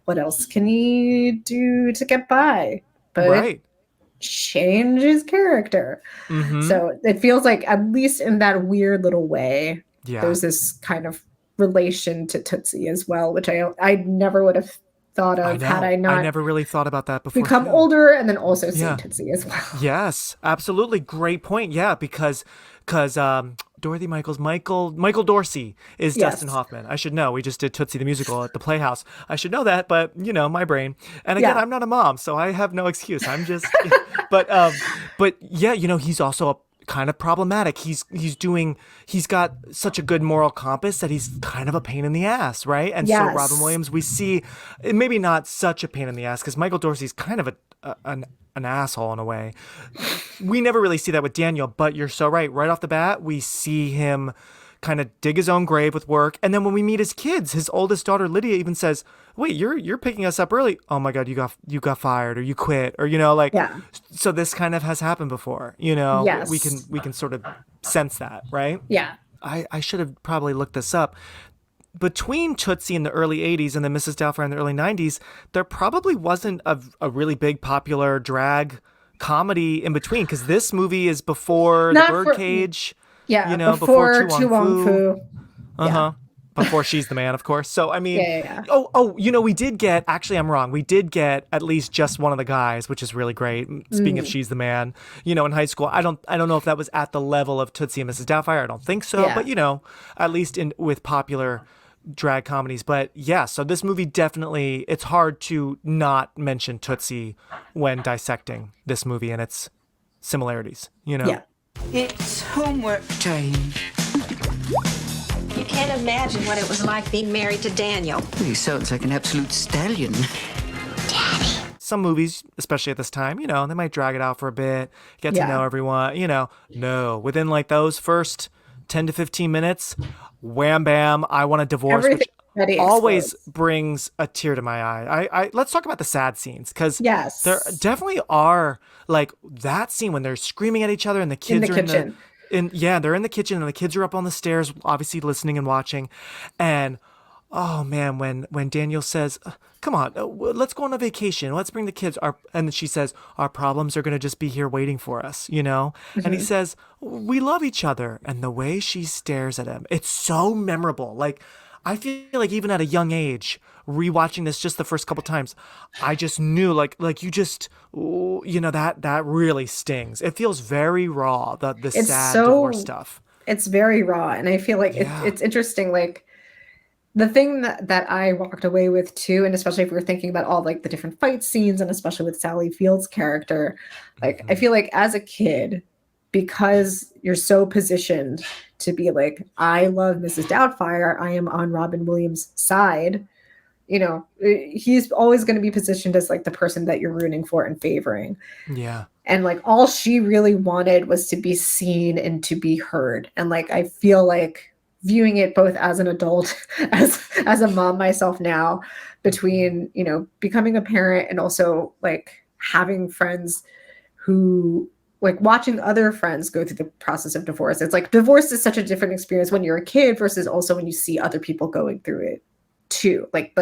what else can he do to get by? But Right. change his character. Mm-hmm. So it feels like at least in that weird little way, Yeah. there's this kind of relation to Tootsie as well, which I never would have thought of had I I not never really thought about that before. become too. older and then also seen Yeah. Tootsie as well. Yes, absolutely. Great point. Yeah, because Dorothy Michael Dorsey is Yes. Dustin Hoffman. I should know. We just did Tootsie the musical at the Playhouse. I should know that, but my brain. And again, Yeah. I'm not a mom, so I have no excuse. I'm just but yeah, he's also a kind of problematic. He's got such a good moral compass that he's kind of a pain in the ass, right? And so Yes. Robin Williams, we see maybe not such a pain in the ass because Michael Dorsey's kind of an asshole in a way. We never really see that with Daniel, but you're so right. Right off the bat, we see him kind of dig his own grave with work. And then when we meet his kids, his oldest daughter Lydia even says, "Wait, you're picking us up early. Oh my God, you got fired or you quit or Yeah. So this kind of has happened before. Yes. We can sort of sense that, right? Yeah. I should have probably looked this up. Between Tootsie in the early 80s and then Mrs. Doubtfire in the early 90s, there probably wasn't a really big popular drag comedy in between because this movie is before Not The for- Birdcage. Yeah. Before Tu Wong Fu. Uh-huh. Before She's the Man, of course. So, I mean, Yeah. we did get, actually, I'm wrong. We did get at least just one of the guys, which is really great. Speaking of She's the Man, in high school, I don't know if that was at the level of Tootsie and Mrs. Doubtfire. I don't think so. Yeah. But, at least with popular drag comedies. But yeah, so this movie definitely, it's hard to not mention Tootsie when dissecting this movie and its similarities, Yeah. It's homework time. You can't imagine what it was like being married to Daniel. He sounds like an absolute stallion. Some movies, especially at this time, they might drag it out for a bit, get Yeah. to know everyone, no, within like those first 10 to 15 minutes, wham, bam, I want a divorce, Everything which already always explodes. brings a tear to my eye. I let's talk about the sad scenes because Yes. there definitely are like that scene when they're screaming at each other and the kids the are kitchen. they're in the kitchen and the kids are up on the stairs, obviously listening and watching. And oh man, when Daniel says, "Come on, let's go on a vacation. Let's bring the kids." And then she says, "Our problems are going to just be here waiting for us," And he says, "We love each other." And the way she stares at him, it's so memorable. Like, I feel like even at a young age, rewatching this just the first couple times, I just knew like you just, that really stings. It feels very raw, the It's sad so- divorce stuff. It's very raw. And I feel like Yeah. it's interesting. Like the thing that I walked away with too, and especially if we're thinking about all like the different fight scenes and especially with Sally Field's character, like I feel like as a kid, because you're so positioned to be like, I love Mrs. Doubtfire, I am on Robin Williams' side, he's always going to be positioned as like the person that you're rooting for and favoring. Yeah. And like all she really wanted was to be seen and to be heard. And like I feel like viewing it both as an adult, as a mom myself now, between, becoming a parent and also like having friends who like watching other friends go through the process of divorce. It's like divorce is such a different experience when you're a kid versus also when you see other people going through it too. Like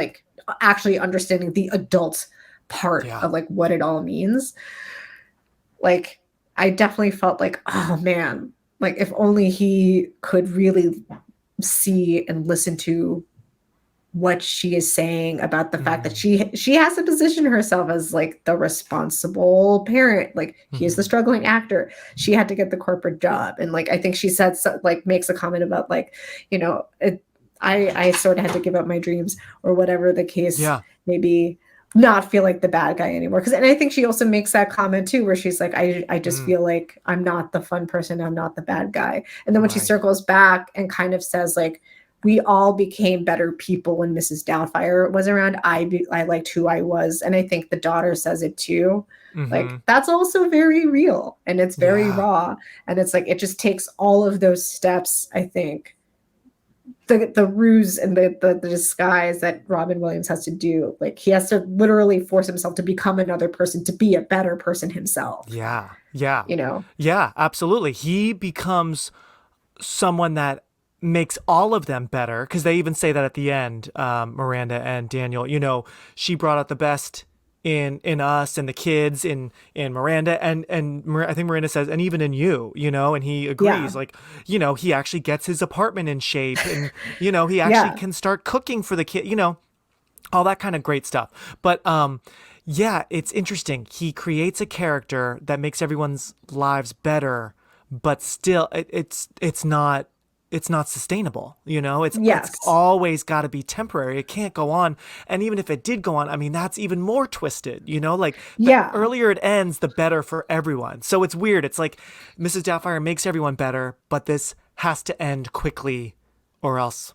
actually understanding the adult part of like what it all means. Like I definitely felt like, oh man, like if only he could really see and listen to what she is saying about the fact that she has to position herself as like the responsible parent. Like he is the struggling actor. She had to get the corporate job. And like, I think she said, like makes a comment about like, I sort of had to give up my dreams or whatever the case may be, not feel like the bad guy anymore. And I think she also makes that comment too, where she's like, I just feel like I'm not the fun person. I'm not the bad guy. And then when she circles back and kind of says like, we all became better people when Mrs. Doubtfire was around. I liked who I was. And I think the daughter says it too. Like that's also very real and it's very raw. And it's like, it just takes all of those steps, I think, the ruse and the disguise that Robin Williams has to do. Like he has to literally force himself to become another person to be a better person himself. Yeah. Yeah, absolutely. He becomes someone that makes all of them better, because they even say that at the end, Miranda and Daniel, she brought out the best in us and the kids in Miranda and I think Miranda says, and even in you, and he agrees, he actually gets his apartment in shape, and he actually can start cooking for the kid, all that kind of great stuff. But it's interesting. He creates a character that makes everyone's lives better, but still it's not sustainable, it's always got to be temporary. It can't go on. And even if it did go on, I mean, that's even more twisted, the earlier it ends, the better for everyone. So it's weird. It's like Mrs. Doubtfire makes everyone better, but this has to end quickly or else,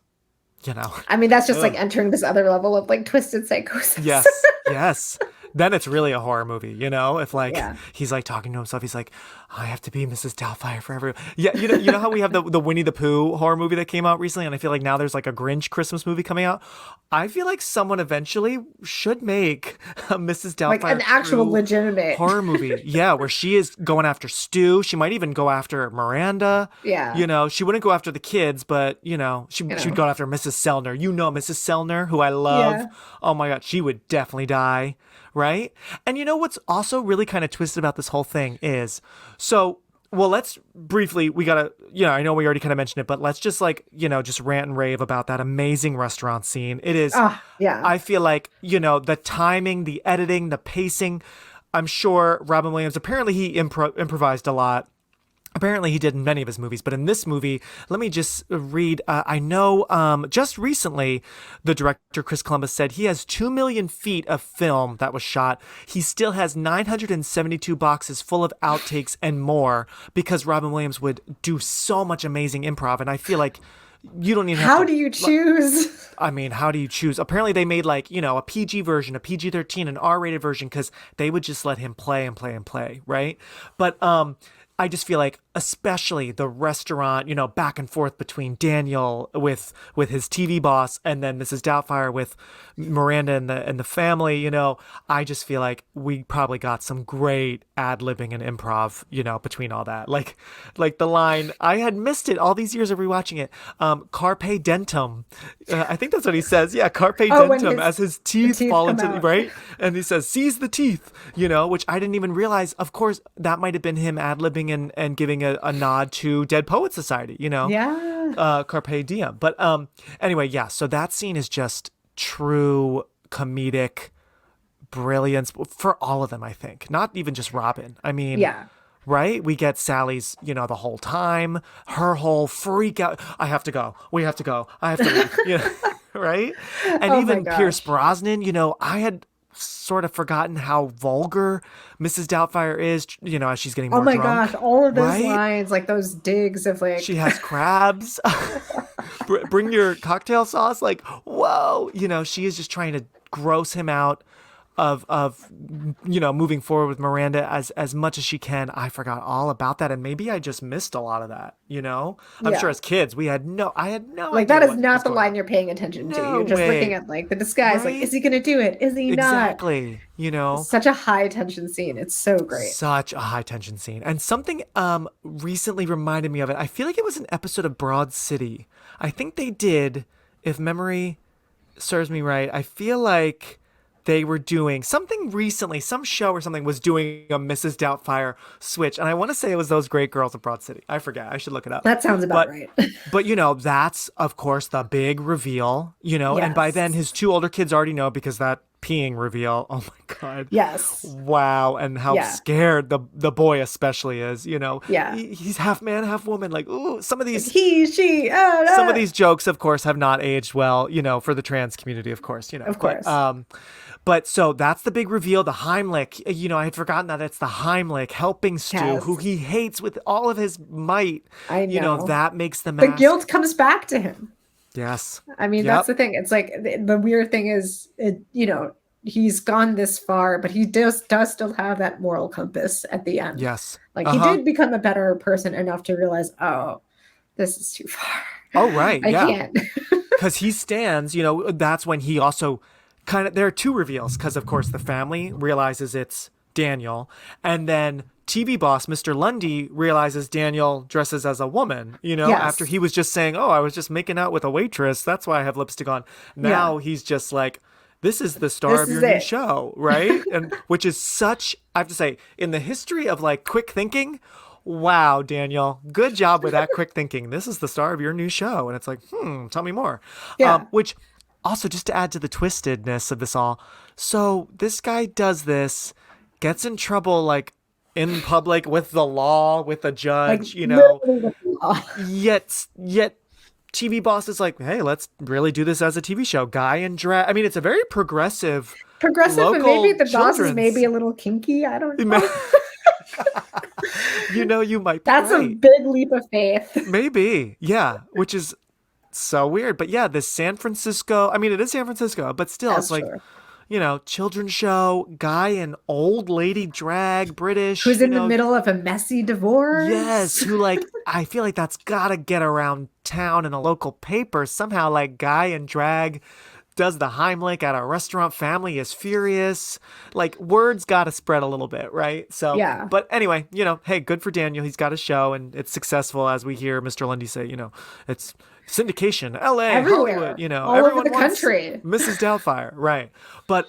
I mean, that's just like entering this other level of like twisted psychosis. Yes. Then it's really a horror movie, if he's like talking to himself, he's like, I have to be Mrs. Doubtfire for everyone. Yeah, you know how we have the Winnie the Pooh horror movie that came out recently, and I feel like now there's like a Grinch Christmas movie coming out. I feel like someone eventually should make a Mrs. Doubtfire, like an actual legitimate horror movie. Yeah, where she is going after Stu. She might even go after Miranda. Yeah. She wouldn't go after the kids, but she would go after Mrs. Sellner. Mrs. Sellner, who I love. Yeah. Oh my God, she would definitely die. Right? And what's also really kind of twisted about this whole thing is, let's briefly, we gotta, I know we already kind of mentioned it, but let's just just rant and rave about that amazing restaurant scene. It is, I feel like, the timing, the editing, the pacing, I'm sure Robin Williams, apparently he improvised a lot. Apparently he did in many of his movies, but in this movie, let me just read. I know just recently, the director, Chris Columbus, said he has 2 million feet of film that was shot. He still has 972 boxes full of outtakes and more, because Robin Williams would do so much amazing improv. And I feel like you don't even have How do you choose? I mean, how do you choose? Apparently they made a PG version, a PG-13, an R-rated version, because they would just let him play and play and play, right? But I just feel like, especially the restaurant, back and forth between Daniel with his TV boss and then Mrs. Doubtfire with Miranda and the family, I just feel like we probably got some great ad-libbing and improv, between all that. Like the line, I had missed it all these years of rewatching it. Carpe dentum. I think that's what he says. Yeah, carpe dentum, as his teeth fall into the, right? And he says, seize the teeth, which I didn't even realize. Of course, that might have been him ad-libbing and giving a nod to Dead Poet Society, Carpe diem. But anyway, so that scene is just true comedic brilliance for all of them, I think. Not even just Robin. I mean, right? We get Sally's, the whole time, her whole freak out. I have to go. We have to go. I have to leave. Right? And even Pierce Brosnan, I had sort of forgotten how vulgar Mrs. Doubtfire is, as she's getting more drunk. Oh my gosh, all of those lines, like those digs of like... She has crabs. Bring your cocktail sauce. Like, whoa. She is just trying to gross him out of moving forward with Miranda as much as she can. I forgot all about that, and maybe I just missed a lot of that. I'm sure as kids I had no like idea that is not the line you're paying attention to. You're just looking at like the disguise, right? Like, is he gonna do it? Is he exactly not? Such a high tension scene. It's so great. Such a high tension scene. And something recently reminded me of it. I feel like it was an episode of Broad City. I think they did, if memory serves me right, I feel like they were doing something recently, some show or something was doing a Mrs. Doubtfire switch. And I want to say it was those great girls of Broad City. I forget. I should look it up. That sounds about right. But, that's, of course, the big reveal, and by then his two older kids already know, because that peeing reveal, oh my God. Yes. Wow. And how scared the boy especially is, Yeah. He's half man, half woman. Like, ooh, some of these... He, she, some of these jokes, of course, have not aged well, for the trans community, of course, Of course. But so that's the big reveal, the Heimlich. I had forgotten that it's the Heimlich helping Stu, who he hates with all of his might. I know. That makes the mask. The guilt comes back to him. Yes. I mean, that's the thing. It's like the weird thing is, he's gone this far, but he does still have that moral compass at the end. Yes. Like he did become a better person enough to realize, oh, this is too far. Oh, right. I Yeah. can't. Because he stands, that's when he also there are two reveals. Because, of course, the family realizes it's Daniel. And then TV boss, Mr. Lundy, realizes Daniel dresses as a woman, after he was just saying, oh, I was just making out with a waitress. That's why I have lipstick on. Now he's just like, this is the star of your new show, right? And which is such, I have to say, in the history of like quick thinking, wow, Daniel, good job with that quick thinking. This is the star of your new show. And it's like, tell me more. Yeah. Which also, just to add to the twistedness of this all, so this guy does this, gets in trouble like in public with the law, with a judge, yet TV boss is like, hey, let's really do this as a TV show. Guy in drag. I mean, it's a very progressive, but maybe the boss is maybe a little kinky. I don't know. You might be That's right. a big leap of faith. Maybe. Yeah. Which is so weird. But yeah, this San Francisco, I mean, it is San Francisco, but still, That's it's like, true. Children's show, guy in old lady drag, British. Who's in the middle of a messy divorce. Yes, who I feel like that's got to get around town in a local paper. Somehow, like, guy in drag does the Heimlich at a restaurant, family is furious. Like, words got to spread a little bit, right? So, yeah. But anyway, hey, good for Daniel. He's got a show and it's successful, as we hear Mr. Lundy say, it's syndication, LA, everywhere, Hollywood, all everyone over the wants country. Mrs. Doubtfire, right? But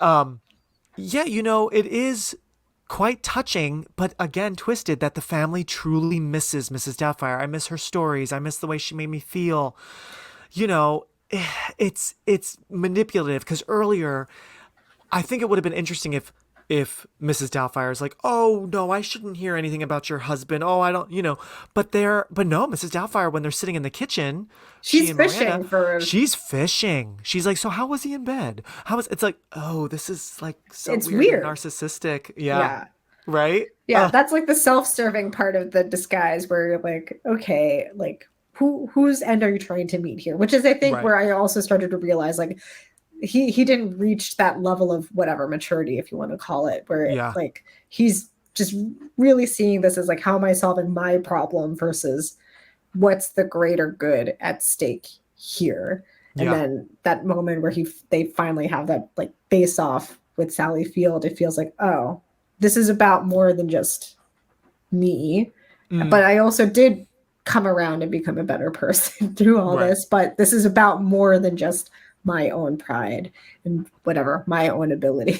it is quite touching, but again twisted that the family truly misses Mrs. Doubtfire. I miss her stories. I miss the way she made me feel. It's manipulative because earlier, I think it would have been interesting if Mrs. Doubtfire is like, oh no, I shouldn't hear anything about your husband. Oh, I don't, but no, Mrs. Doubtfire, when they're sitting in the kitchen, she's fishing she's fishing. She's like, so how was he in bed? It's like, oh, this is like so it's weird. And narcissistic. Yeah. Right? Yeah. That's like the self-serving part of the disguise where you're like, okay, like whose end are you trying to meet here? Which is, I think, where I also started to realize like, he didn't reach that level of whatever maturity, if you want to call it, where like he's just really seeing this as like, how am I solving my problem versus what's the greater good at stake here. And then that moment where they finally have that like face off with Sally Field, it feels like, oh, this is about more than just me. But I also did come around and become a better person through all this, but this is about more than just my own pride and whatever, my own ability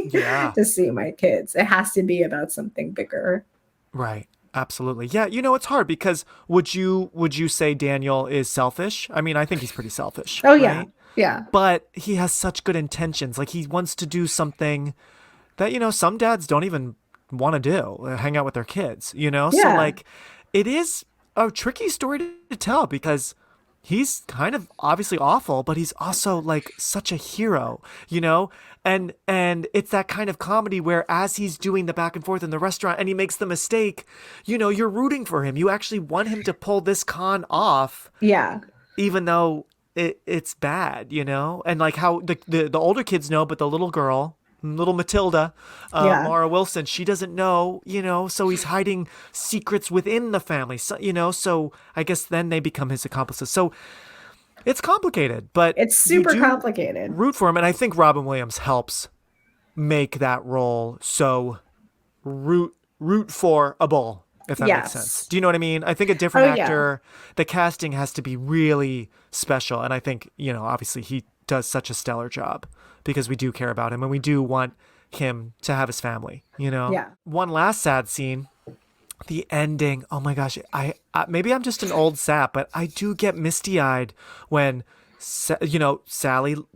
to see my kids. It has to be about something bigger. Right. Absolutely. Yeah. It's hard because would you say Daniel is selfish? I mean, I think he's pretty selfish. Oh, right? yeah. Yeah. But he has such good intentions. Like he wants to do something that, some dads don't even want to do, hang out with their kids, So like it is a tricky story to tell because he's kind of obviously awful, but he's also like such a hero, and it's that kind of comedy where as he's doing the back and forth in the restaurant and he makes the mistake, you're rooting for him. You actually want him to pull this con off. Yeah. Even though it's bad, and like how the older kids know, but the little girl, little Matilda, Mara Wilson, she doesn't know, so he's hiding secrets within the family, so, so I guess then they become his accomplices. So it's complicated, but it's super complicated. Root for him. And I think Robin Williams helps make that role so root for a bull, if that makes sense. Do you know what I mean? I think a different actor, the casting has to be really special. And I think, obviously he does such a stellar job because we do care about him and we do want him to have his family, Yeah. One last sad scene, the ending. Oh my gosh. I maybe I'm just an old sap, but I do get misty-eyed when,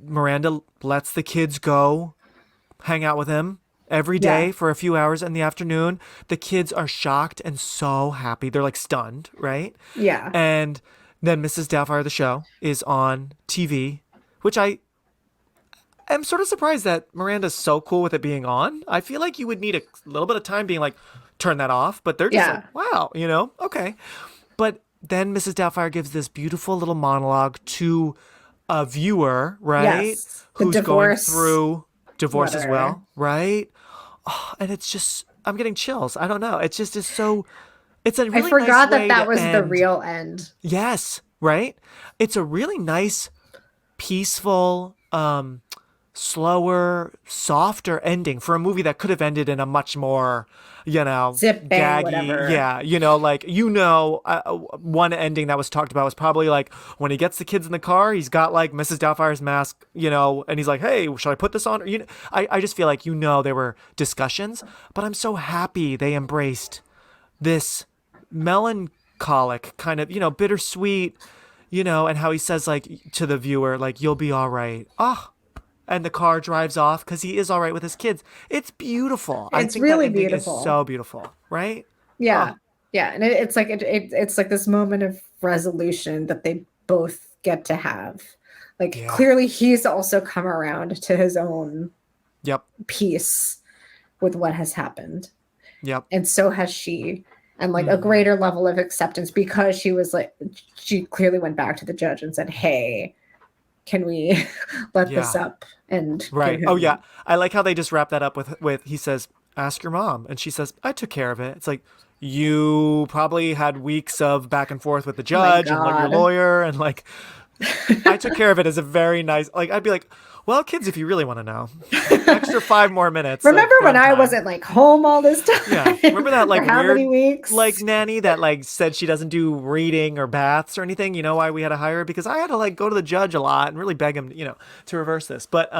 Miranda lets the kids go hang out with him every day for a few hours in the afternoon. The kids are shocked and so happy. They're like stunned, right? Yeah. And then Mrs. Doubtfire, the show, is on TV, which I'm sort of surprised that Miranda's so cool with it being on. I feel like you would need a little bit of time being like, turn that off. But they're just like, wow, okay. But then Mrs. Doubtfire gives this beautiful little monologue to a viewer, right? Yes. Who's going through divorce as well, right? Oh, and it's just, I'm getting chills. I don't know. It's just, it's so, it's a really I forgot nice way that to was end. the real end. Yes. right? It's a really nice, peaceful, slower, softer ending for a movie that could have ended in a much more, zip bang, gaggy, whatever. one ending that was talked about was probably like when he gets the kids in the car, he's got like Mrs. Doubtfire's mask, and he's like, hey, should I put this on? I just feel like, there were discussions, but I'm so happy they embraced this melancholic kind of, bittersweet, and how he says like to the viewer, like, you'll be all right. And the car drives off because he is all right with his kids. It's beautiful. I think really that ending beautiful. is so beautiful, right? Yeah. Yeah. And it's like it's like this moment of resolution that they both get to have. Like clearly he's also come around to his own peace with what has happened. Yep. And so has she. And like a greater level of acceptance, because she clearly went back to the judge and said, hey, can we let this up? And right. Oh yeah. I like how they just wrap that up with he says, ask your mom. And she says, I took care of it. It's like, you probably had weeks of back and forth with the judge and like your lawyer. And like, I took care of it as a very nice, like, I'd be like, well, kids, if you really want to know, extra 5 more minutes. Remember when I wasn't like home all this time? Yeah. Remember that like how weird, many weeks? like nanny that like said she doesn't do reading or baths or anything? You know why we had to hire her? Because I had to like go to the judge a lot and really beg him, to reverse this. But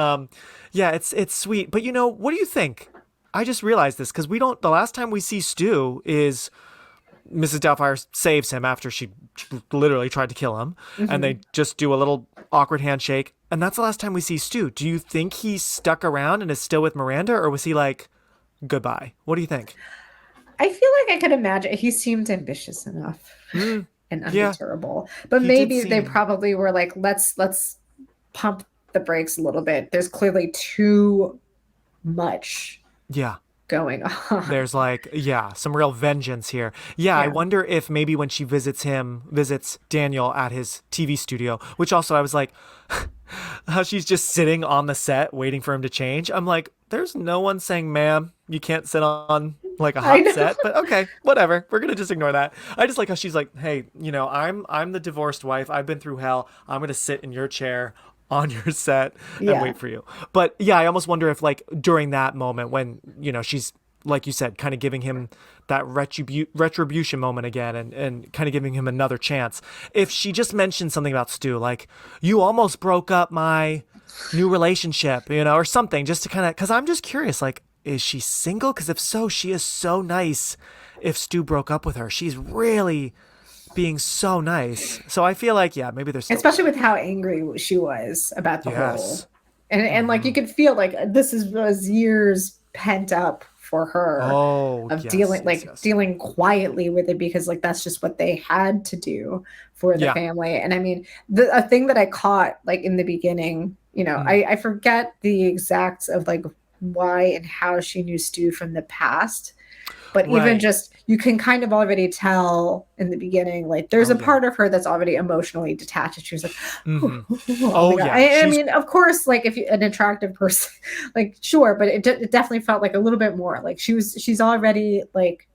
it's sweet. But what do you think? I just realized this because the last time we see Stu is Mrs. Doubtfire saves him after she literally tried to kill him. And they just do a little awkward handshake. And that's the last time we see Stu. Do you think he stuck around and is still with Miranda, or was he like, goodbye? What do you think? I feel like I could imagine he seemed ambitious enough and undeterrable. But maybe they probably were like, let's pump the brakes a little bit. There's clearly too much going on. There's like, some real vengeance here. I wonder if maybe when she visits Daniel at his TV studio, which also I was like, how she's just sitting on the set waiting for him to change. I'm like, there's no one saying, ma'am, you can't sit on like a hot set, but okay, whatever. We're going to just ignore that. I just like how she's like, hey, I'm the divorced wife. I've been through hell. I'm going to sit in your chair on your set and wait for you. But I almost wonder if like during that moment when, she's, like you said, kind of giving him that retribution moment again and kind of giving him another chance. If she just mentioned something about Stu, like, you almost broke up my new relationship, or something, just to kind of, because I'm just curious, like, is she single? Because if so, she is so nice. If Stu broke up with her, she's really being so nice. So I feel like, maybe there's especially with how angry she was about the whole. And like you could feel like this was years pent up for her dealing quietly with it, because like that's just what they had to do for the family. And I mean, a thing that I caught like in the beginning, I forget the exacts of like why and how she knew Stu from the past, but even just you can kind of already tell in the beginning, like there's a part of her that's already emotionally detached. And she was like, I mean, of course, like if you're an attractive person, like sure, but it definitely felt like a little bit more like she's already like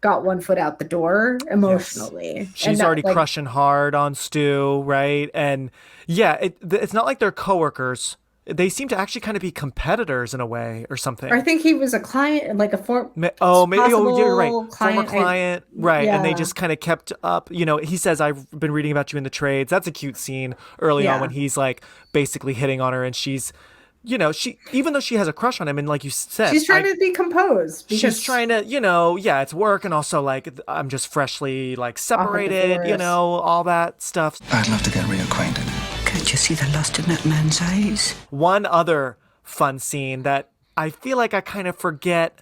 got one foot out the door emotionally. She's already crushing hard on Stu, right? And it's not like they're coworkers. They seem to actually kind of be competitors in a way or something. I think he was a client, like a you're right. Client. Former client, right. And they just kind of kept up, he says, I've been reading about you in the trades. That's a cute scene early on when he's like basically hitting on her, and she's, she, even though she has a crush on him, and like you said, she's trying to be composed. She's trying to, it's work, and also like, I'm just freshly like separated, all that stuff. I'd love to get reacquainted. Can't you see the lust in that man's eyes? One other fun scene that I feel like I kind of forget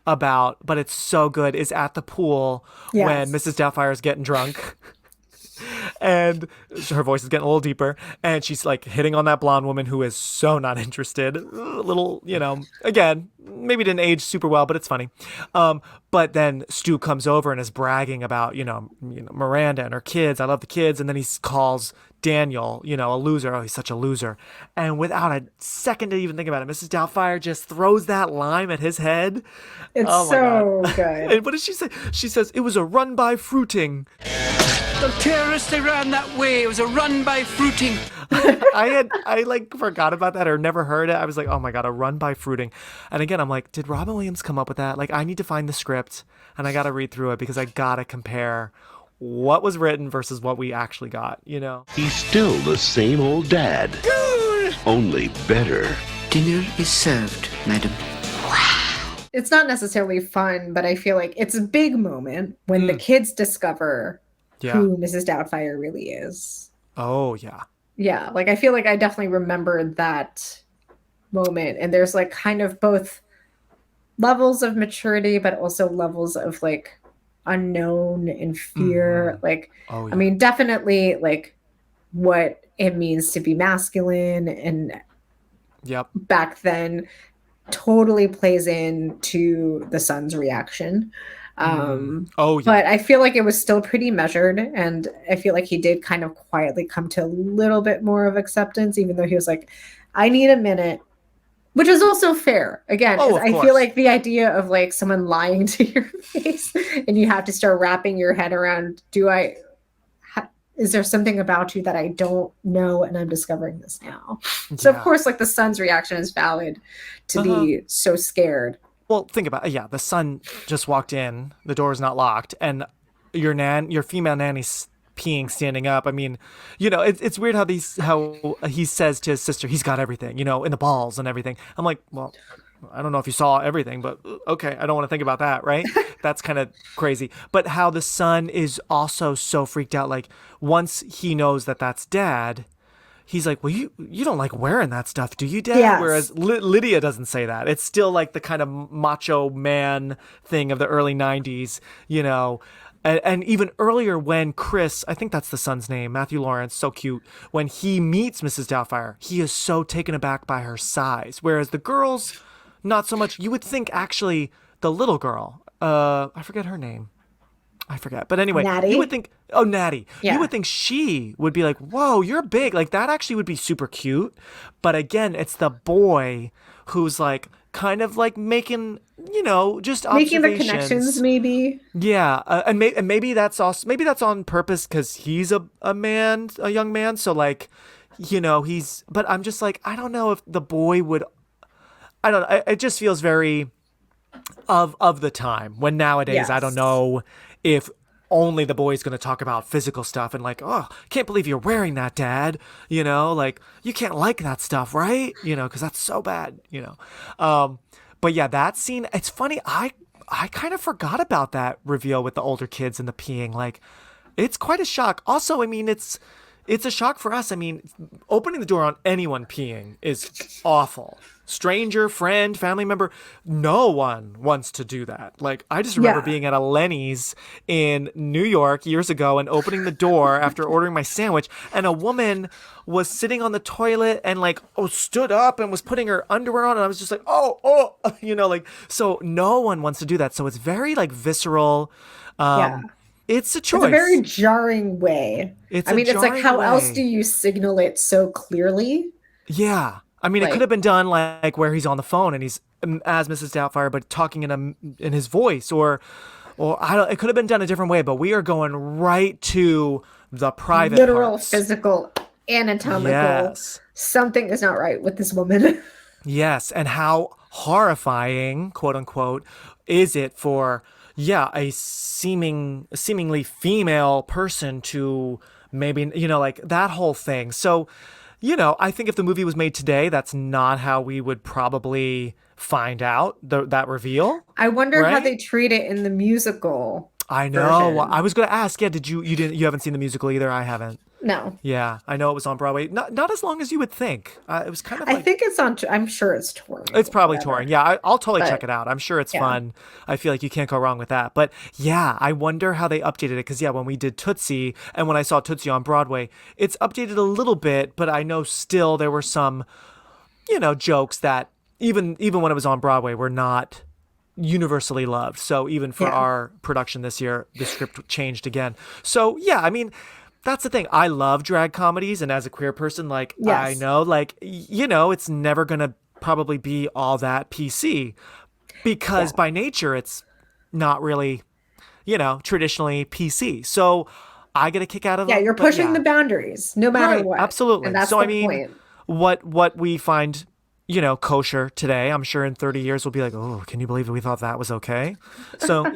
about, but it's so good, is at the pool when Mrs. Doubtfire is getting drunk. And her voice is getting a little deeper, and she's like hitting on that blonde woman who is so not interested. A little, again, maybe didn't age super well, but it's funny. But then Stu comes over and is bragging about, Miranda and her kids. I love the kids. And then he calls Daniel, a loser. Oh, he's such a loser. And without a second to even think about it, Mrs. Doubtfire just throws that lime at his head. It's so good. And what does she say? She says, it was a run by fruiting. The terrorists, they ran that way. It was a run by fruiting. I like forgot about that or never heard it. I was like, oh my God, a run by fruiting. And again, I'm like, did Robin Williams come up with that? Like, I need to find the script and I got to read through it because I got to compare what was written versus what we actually got, you know? He's still the same old dad, only better. Dinner is served, madam. It's not necessarily fun, but I feel like it's a big moment when the kids discover who Mrs. Doubtfire really is. Oh, yeah. Yeah, like I feel like I definitely remember that moment. And there's like kind of both levels of maturity, but also levels of like unknown and fear. Like, Oh, yeah. I mean, definitely like what it means to be masculine and back then totally plays into the son's reaction. But I feel like it was still pretty measured, and I feel like he did kind of quietly come to a little bit more of acceptance, even though he was like, I need a minute, which is also fair. Again, I feel like the idea of like someone lying to your face and you have to start wrapping your head around, is there something about you that I don't know and I'm discovering this now? So of course, like the son's reaction is valid to be so scared. Well, think about it. Yeah, the son just walked in, the door is not locked, and your female nanny's peeing standing up. I mean, you know, it's weird how he says to his sister, he's got everything, you know, in the balls and everything. I'm like, well, I don't know if you saw everything, but okay, I don't want to think about that, right? That's kind of crazy. But how the son is also so freaked out, like once he knows that that's dad, he's like, well, you don't like wearing that stuff, do you, Dad? Yes. Whereas Lydia doesn't say that. It's still like the kind of macho man thing of the early 90s, you know. And even earlier when Chris, I think that's the son's name, Matthew Lawrence, so cute, when he meets Mrs. Doubtfire, he is so taken aback by her size. Whereas the girls, not so much. You would think actually the little girl, I forget her name. But anyway, Natty? You would think, Natty. Yeah. You would think she would be like, whoa, you're big. Like that actually would be super cute. But again, it's the boy who's like kind of like making, you know, just Making the observations. connections, maybe. Yeah, and maybe that's on purpose because he's a young man. So like, you know, but I'm just like, I don't know if the boy would. I don't know. It just feels very of the time. When nowadays, I don't know if only the boy's going to talk about physical stuff and like, oh, can't believe you're wearing that, Dad. You know, like you can't like that stuff, right? You know, because that's so bad. You know, but yeah, that scene. It's funny. I kind of forgot about that reveal with the older kids and the peeing. Like, it's quite a shock. Also, I mean, it's a shock for us. I mean, opening the door on anyone peeing is awful. Stranger, friend, family member, no one wants to do that. Like, I just remember being at a Lenny's in New York years ago and opening the door after ordering my sandwich, and a woman was sitting on the toilet and like, stood up and was putting her underwear on, and I was just like, you know, like, so no one wants to do that. So it's very like visceral. It's a choice. It's a very jarring way. It's like, how else do you signal it so clearly? Yeah. I mean, it could have been done like where he's on the phone and he's as Mrs. Doubtfire, but talking in his voice, or it could have been done a different way. But we are going right to the private, literal, parts. Physical, anatomical. Yes. Something is not right with this woman. Yes, and how horrifying, quote unquote, is it for a seemingly female person to maybe, you know, like that whole thing. So, you know, I think if the movie was made today, that's not how we would probably find out that reveal. I wonder how they treat it in the musical. I know. version. I was going to ask. Yeah, you haven't seen the musical either? I haven't. No. Yeah, I know it was on Broadway. Not as long as you would think. It was kind of. I think it's on. I'm sure it's touring. It's probably touring. Yeah, I'll totally check it out. I'm sure it's fun. I feel like you can't go wrong with that. But yeah, I wonder how they updated it, because when we did Tootsie and when I saw Tootsie on Broadway, it's updated a little bit, but I know still there were some, you know, jokes that even when it was on Broadway were not universally loved. So even for our production this year, the script changed again. So yeah, I mean, that's the thing. I love drag comedies, and as a queer person, like, I know, like, you know, it's never gonna probably be all that PC, because by nature it's not really, you know, traditionally PC. So I get a kick out of Yeah, them. you're but pushing the boundaries no matter right, what. absolutely. And that's so the I mean, point. what we find, kosher today, I'm sure in 30 years we'll be like, oh, can you believe we thought that was okay? So,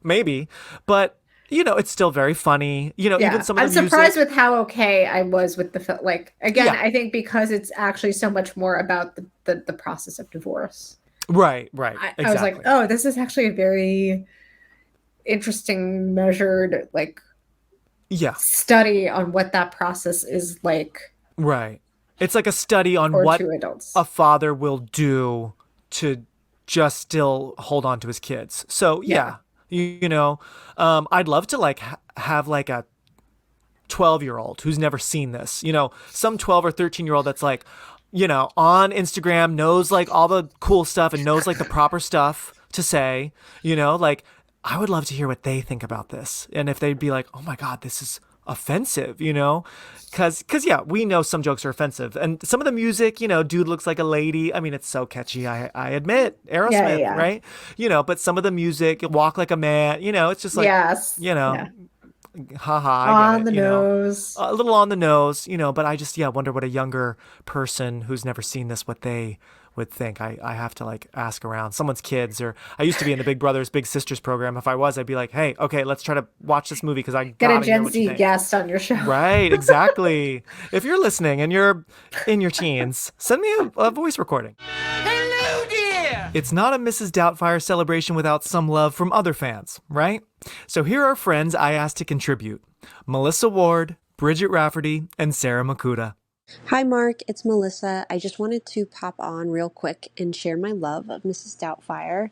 maybe. But, it's still very funny. Even some of I'm the music. surprised with how okay I was with the film. Like, again, Yeah. I think because it's actually so much more about the process of divorce. Right, exactly. I was like, oh, this is actually a very interesting, measured, like, study on what that process is like. Right. It's like a study on for what two adults. a father will do to just still hold on to his kids. So, I'd love to like have like a 12-year-old who's never seen this, some 12 or 13-year-old that's like, on Instagram knows like all the cool stuff and knows like the proper stuff to say, like I would love to hear what they think about this. And if they'd be like, oh my God, this is offensive, because we know some jokes are offensive, and some of the music, dude looks like a lady. I mean, it's so catchy. I admit, Aerosmith, right? But some of the music, walk like a man, it's just like, haha, on the nose, a little on the nose, but I just, wonder what a younger person who's never seen this, what they would think. I have to like ask around someone's kids, or I used to be in the Big Brothers Big Sisters program. If I was, I'd be like, hey, okay, let's try to watch this movie because I get a Gen Z guest on your show. Right, exactly. If you're listening and you're in your teens, send me a voice recording. Hello, dear! It's not a Mrs. Doubtfire celebration without some love from other fans, right? So here are friends I asked to contribute: Melissa Ward, Bridget Rafferty, and Sarah Makuta. Hi, Mark. It's Melissa. I just wanted to pop on real quick and share my love of Mrs. Doubtfire.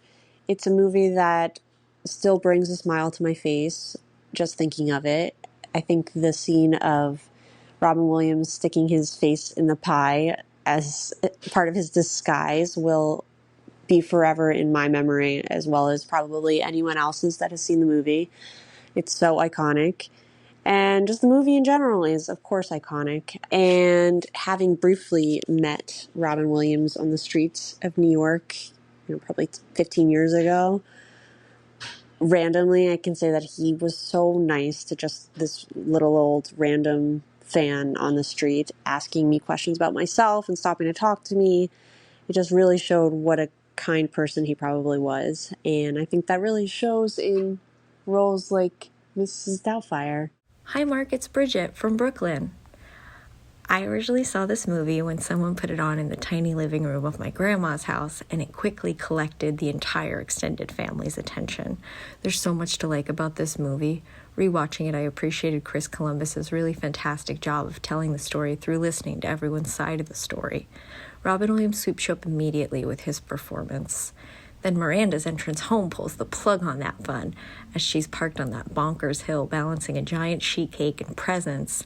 It's a movie that still brings a smile to my face just thinking of it. I think the scene of Robin Williams sticking his face in the pie as part of his disguise will be forever in my memory, as well as probably anyone else's that has seen the movie. It's so iconic. And just the movie in general is, of course, iconic. And having briefly met Robin Williams on the streets of New York, probably 15 years ago, randomly, I can say that he was so nice to just this little old random fan on the street, asking me questions about myself and stopping to talk to me. It just really showed what a kind person he probably was. And I think that really shows in roles like Mrs. Doubtfire. Hi, Mark. It's Bridget from Brooklyn. I originally saw this movie when someone put it on in the tiny living room of my grandma's house, and it quickly collected the entire extended family's attention. There's so much to like about this movie. Rewatching it, I appreciated Chris Columbus's really fantastic job of telling the story through listening to everyone's side of the story. Robin Williams swoops you up immediately with his performance. Then Miranda's entrance home pulls the plug on that fun as she's parked on that bonkers hill balancing a giant sheet cake and presents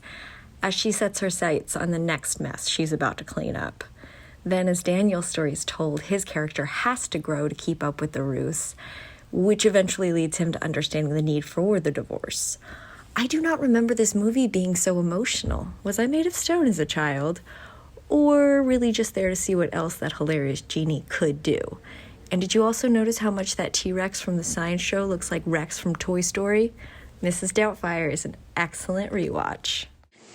as she sets her sights on the next mess she's about to clean up. Then as Daniel's story is told, his character has to grow to keep up with the ruse, which eventually leads him to understanding the need for the divorce. I do not remember this movie being so emotional. Was I made of stone as a child? Or really just there to see what else that hilarious genie could do? And did you also notice how much that T-Rex from the science show looks like Rex from Toy Story? Mrs. Doubtfire is an excellent rewatch.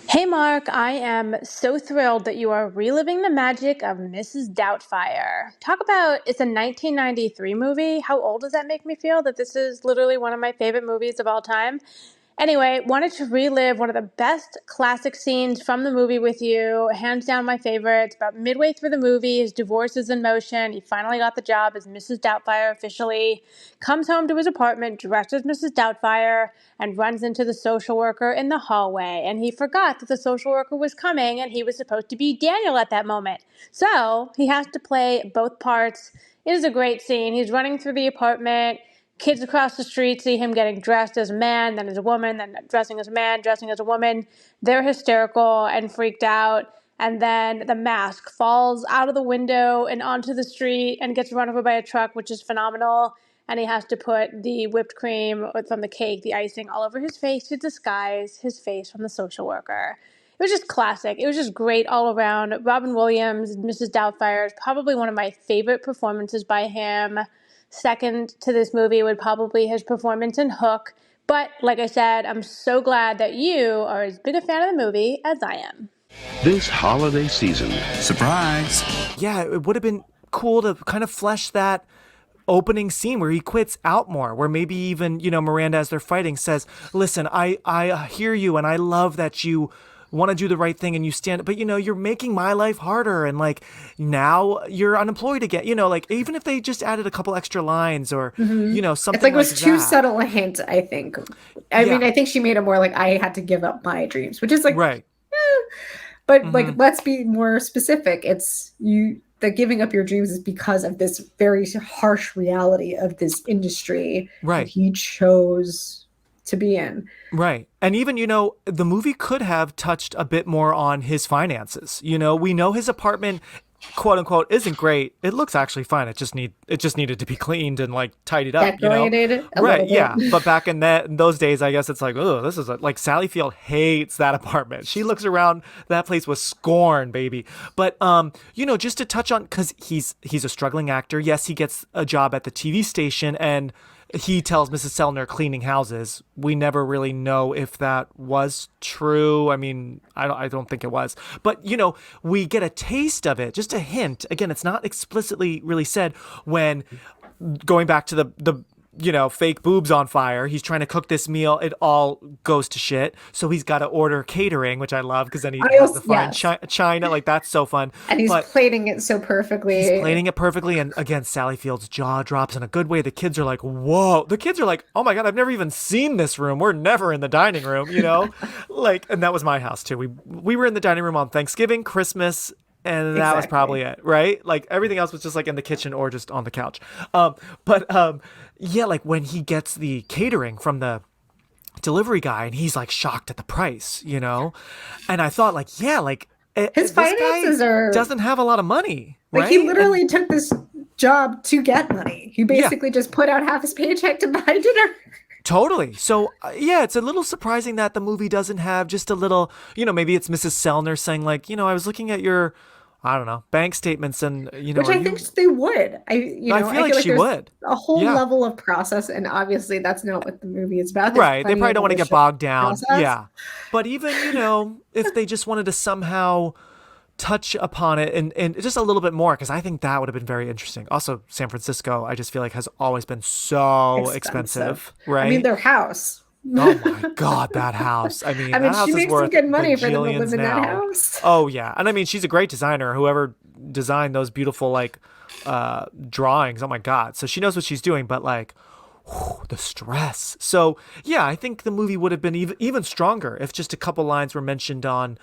Hey Mark, I am so thrilled that you are reliving the magic of Mrs. Doubtfire. Talk about, it's a 1993 movie. How old does that make me feel that this is literally one of my favorite movies of all time? Anyway, wanted to relive one of the best classic scenes from the movie with you. Hands down my favorite. It's about midway through the movie. His divorce is in motion. He finally got the job as Mrs. Doubtfire officially. Comes home to his apartment dressed as Mrs. Doubtfire and runs into the social worker in the hallway. And he forgot that the social worker was coming and he was supposed to be Daniel at that moment. So he has to play both parts. It is a great scene. He's running through the apartment. Kids across the street see him getting dressed as a man, then as a woman, then dressing as a man, dressing as a woman. They're hysterical and freaked out. And then the mask falls out of the window and onto the street and gets run over by a truck, which is phenomenal. And he has to put the whipped cream from the cake, the icing, all over his face to disguise his face from the social worker. It was just classic. It was just great all around. Robin Williams, Mrs. Doubtfire, is probably one of my favorite performances by him. Second to this movie would probably his performance in Hook, But like I said, I'm so glad that you are as big a fan of the movie as I am. This holiday season, Surprise! Yeah, it would have been cool to kind of flesh that opening scene where he quits out more, where maybe even, Miranda, as they're fighting, says, listen, I hear you and I love that you want to do the right thing and you stand, but you're making my life harder, and like now you're unemployed again, like even if they just added a couple extra lines or something it's like it was too that. subtle a hint, I think. I mean, I think she made it more like I had to give up my dreams, which is like right. But like, let's be more specific. It's the giving up your dreams is because of this very harsh reality of this industry right. that he chose to be in. Right. And even, the movie could have touched a bit more on his finances. We know his apartment, quote unquote, isn't great. It looks actually fine. It just needed to be cleaned and like tidied up. Decorated. Right. Yeah. But back in those days, I guess it's like, oh, this is like Sally Field hates that apartment. She looks around that place with scorn, baby. But just to touch on, because he's a struggling actor. Yes, he gets a job at the TV station and he tells Mrs. Sellner cleaning houses. We never really know if that was true. I mean, I don't think it was. But, we get a taste of it, just a hint. Again, it's not explicitly really said when going back to the fake boobs on fire. He's trying to cook this meal. It all goes to shit. So he's got to order catering, which I love because then he has to find China. Like, that's so fun. And he's plating it so perfectly. He's plating it perfectly. And again, Sally Field's jaw drops in a good way. The kids are like, whoa. The kids are like, oh my God, I've never even seen this room. We're never in the dining room, like, and that was my house too. We were in the dining room on Thanksgiving, Christmas, and that was probably it, right? Like everything else was just like in the kitchen or just on the couch. Yeah, like when he gets the catering from the delivery guy and he's like shocked at the price, and I thought like, yeah, like his finances doesn't have a lot of money. Like right? he literally took this job to get money. He basically just put out half his paycheck to buy dinner. Totally. So, it's a little surprising that the movie doesn't have just a little, maybe it's Mrs. Sellner saying like, I was looking at your, I don't know, bank statements and, which I think they would. I feel like she would. A whole level of process. And obviously that's not what the movie is about. Right. They probably don't want to get bogged down. Process. Yeah. But even, if they just wanted to somehow touch upon it and just a little bit more, because I think that would have been very interesting. Also, San Francisco, I just feel like has always been so expensive, right? I mean, their house. Oh my God, that house. I mean, that house she is makes worth some good money for them to live in now. that house. Oh yeah. And I mean, she's a great designer. Whoever designed those beautiful like drawings. Oh my God. So she knows what she's doing, but like the stress. So yeah, I think the movie would have been even stronger if just a couple lines were mentioned on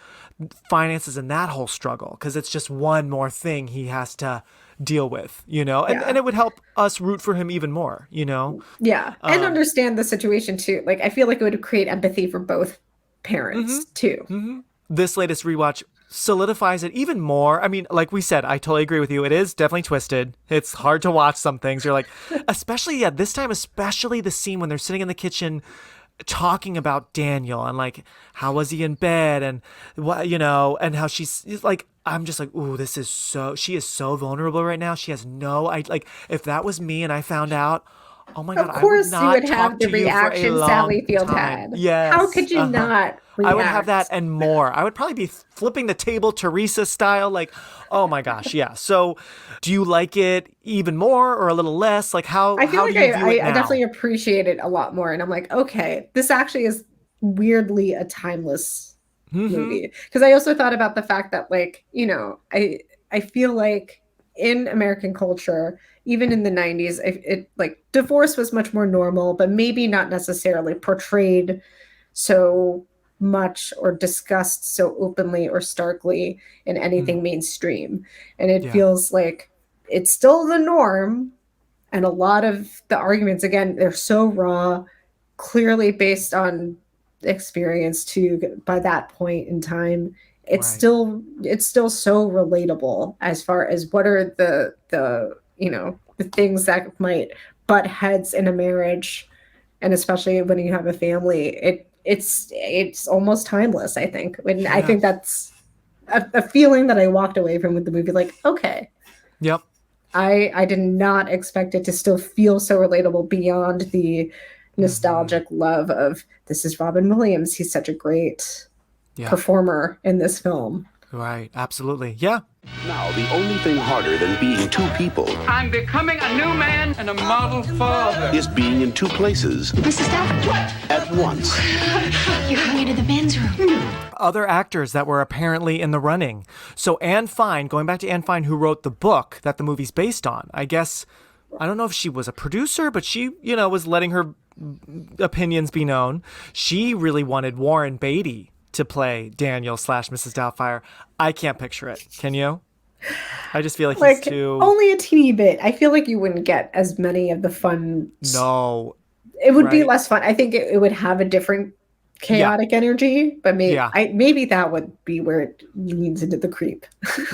finances and that whole struggle, because it's just one more thing he has to deal with, and it would help us root for him even more, Yeah. And understand the situation too. Like, I feel like it would create empathy for both parents too. Mm-hmm. This latest rewatch solidifies it even more. I mean, like we said, I totally agree with you. It is definitely twisted. It's hard to watch some things. You're like, especially this time, especially the scene when they're sitting in the kitchen talking about Daniel and like, how was he in bed and what, and how she's like, I'm just like, ooh, she is so vulnerable right now. She has like, if that was me and I found out, oh my God, of course I would not you would have the reaction Sally Field had. Yes. How could you not react? I would have that and more. I would probably be flipping the table Teresa style. Like, oh my gosh. Yeah. So do you like it even more or a little less? Like how do you view it now? I definitely appreciate it a lot more. And I'm like, okay, this actually is weirdly a timeless movie. Because I also thought about the fact that like, I feel like in American culture, even in the 90s, it like divorce was much more normal, but maybe not necessarily portrayed so much or discussed so openly or starkly in anything mainstream. And it feels like it's still the norm. And a lot of the arguments, again, they're so raw, clearly based on experience too by that point in time. It's still so relatable as far as what are the things that might butt heads in a marriage, and especially when you have a family. It's almost timeless, I think. And I think that's a feeling that I walked away from with the movie. Like, okay. Yep. I did not expect it to still feel so relatable beyond the nostalgic love of this is Robin Williams. He's such a great performer in this film. Right. Absolutely. Yeah. Now, the only thing harder than being two people I'm becoming a new man and a model father. is being in two places Mrs. Doubtfire. at once. You're going to the men's room. Other actors that were apparently in the running. So Anne Fine, going back to Anne Fine, who wrote the book that the movie's based on, I guess, I don't know if she was a producer, but she, was letting her opinions be known. She really wanted Warren Beatty to play Daniel / Mrs. Doubtfire. I can't picture it. Can you? I just feel like he's too... Only a teeny bit. I feel like you wouldn't get as many of the fun... No. It would be less fun. I think it would have a different chaotic energy, but maybe that would be where it leans into the creep.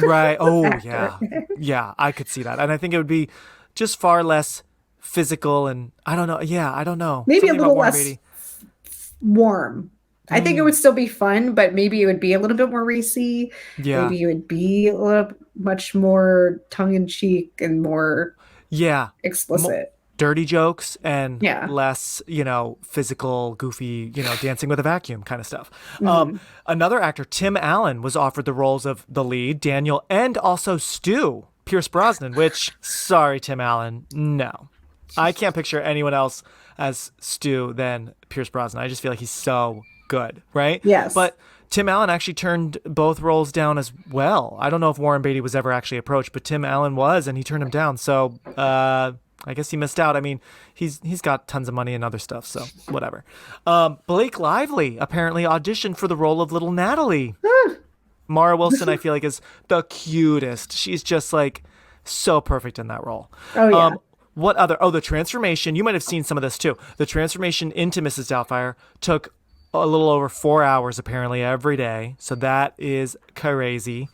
Right. Oh, yeah. Yeah, I could see that. And I think it would be just far less physical and I don't know. Yeah, I don't know. Maybe Something a little less warm. I think it would still be fun, but maybe it would be a little bit more racy. Yeah. Maybe it would be a little much more tongue-in-cheek and more explicit. Dirty jokes and less, physical, goofy, dancing with a vacuum kind of stuff. Another actor, Tim Allen, was offered the roles of the lead, Daniel, and also Stu, Pierce Brosnan, which, sorry, Tim Allen, no. I can't picture anyone else as Stu than Pierce Brosnan. I just feel like he's so good, right? Yes. But Tim Allen actually turned both roles down as well. I don't know if Warren Beatty was ever actually approached, but Tim Allen was, and he turned him down. So I guess he missed out. I mean, he's got tons of money and other stuff, so whatever. Blake Lively apparently auditioned for the role of little Natalie. Mara Wilson, I feel like, is the cutest. She's just like so perfect in that role. Oh, yeah. What other? Oh, the transformation. You might have seen some of this too. The transformation into Mrs. Doubtfire took a little over 4 hours apparently every day. So that is crazy.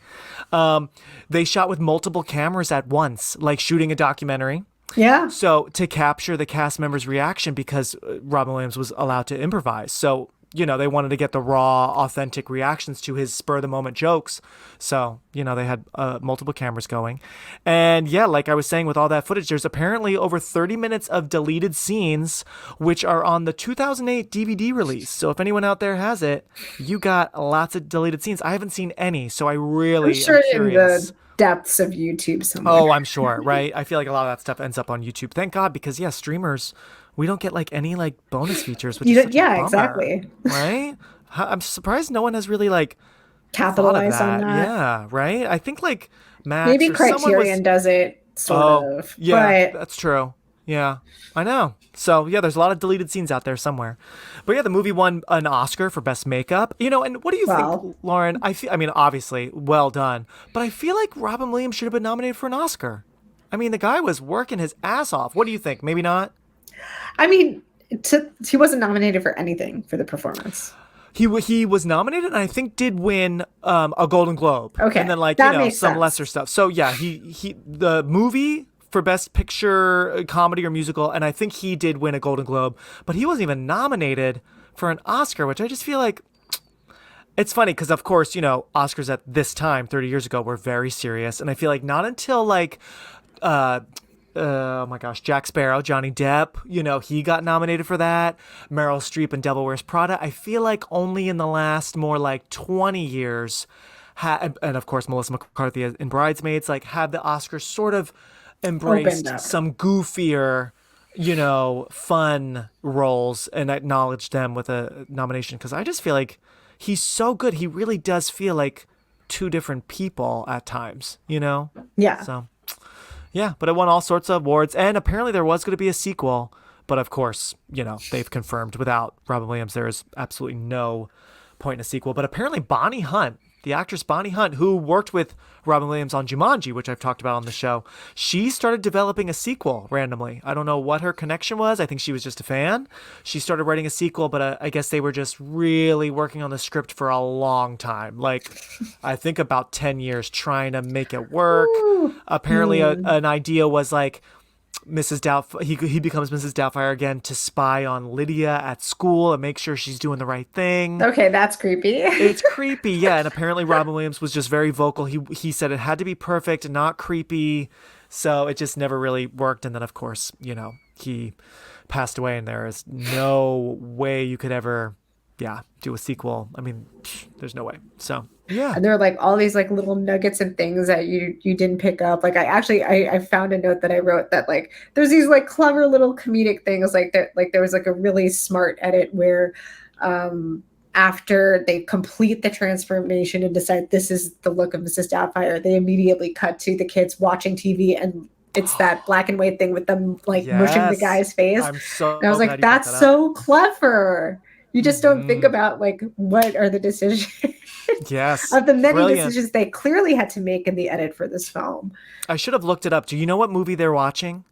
They shot with multiple cameras at once, like shooting a documentary. Yeah. So to capture the cast members' reaction because Robin Williams was allowed to improvise. So, they wanted to get the raw, authentic reactions to his spur-of-the-moment jokes. So, they had multiple cameras going. And yeah, like I was saying with all that footage, there's apparently over 30 minutes of deleted scenes, which are on the 2008 DVD release. So if anyone out there has it, you got lots of deleted scenes. I haven't seen any, so I really I'm sure am curious. In the depths of YouTube somewhere. Oh, I'm sure, right? I feel like a lot of that stuff ends up on YouTube. Thank God, because streamers... We don't get any bonus features, which is such a bummer, exactly. Right? I'm surprised no one has really capitalized on that. Yeah, right? I think Max maybe Criterion does it sort of. Yeah, that's true. Yeah, I know. So yeah, there's a lot of deleted scenes out there somewhere. But yeah, the movie won an Oscar for best makeup. And what do you think, Lauren? I mean, obviously, well done. But I feel like Robin Williams should have been nominated for an Oscar. I mean, the guy was working his ass off. What do you think? Maybe not? I mean, he wasn't nominated for anything for the performance. He was nominated and I think did win a Golden Globe. Okay, and then some sense. lesser stuff. So yeah, he the movie for Best Picture, comedy or musical, and I think he did win a Golden Globe, but he wasn't even nominated for an Oscar, which I just feel like it's funny because of course Oscars at this time 30 years ago were very serious, and I feel like not until oh my gosh, Jack Sparrow, Johnny Depp, he got nominated for that. Meryl Streep in Devil Wears Prada. I feel like only in the last more 20 years, and of course Melissa McCarthy in Bridesmaids, have the Oscars sort of embraced some goofier, fun roles and acknowledged them with a nomination. Because I just feel like he's so good. He really does feel like two different people at times, Yeah. So... Yeah, but it won all sorts of awards, and apparently there was going to be a sequel, but of course, they've confirmed without Robin Williams, there is absolutely no point in a sequel. But apparently Bonnie Hunt, the actress Bonnie Hunt, who worked with Robin Williams on Jumanji, which I've talked about on the show, she started developing a sequel randomly. I don't know what her connection was. I think she was just a fan. She started writing a sequel, but I guess they were just really working on the script for a long time. I think about 10 years trying to make it work. Apparently an idea was Mrs. Doubtfire, he becomes Mrs. Doubtfire again to spy on Lydia at school and make sure she's doing the right thing. Okay, that's creepy. It's creepy, yeah. And apparently Robin Williams was just very vocal. He said it had to be perfect and not creepy. So it just never really worked. And then, of course, he passed away, and there is no way you could ever do a sequel. I mean, there's no way. So yeah. And there are like all these like little nuggets and things that you didn't pick up. Like I found a note that I wrote that like there's these like clever little comedic things like that. Like there was like a really smart edit where after they complete the transformation and decide this is the look of Mrs. Doubtfire, they immediately cut to the kids watching TV, and it's that black and white thing with them like mushing the guy's face. And I was like, that's so clever. You just don't think about like what are the decisions of the many decisions they clearly had to make in the edit for this film. I should have looked it up. Do you know what movie they're watching?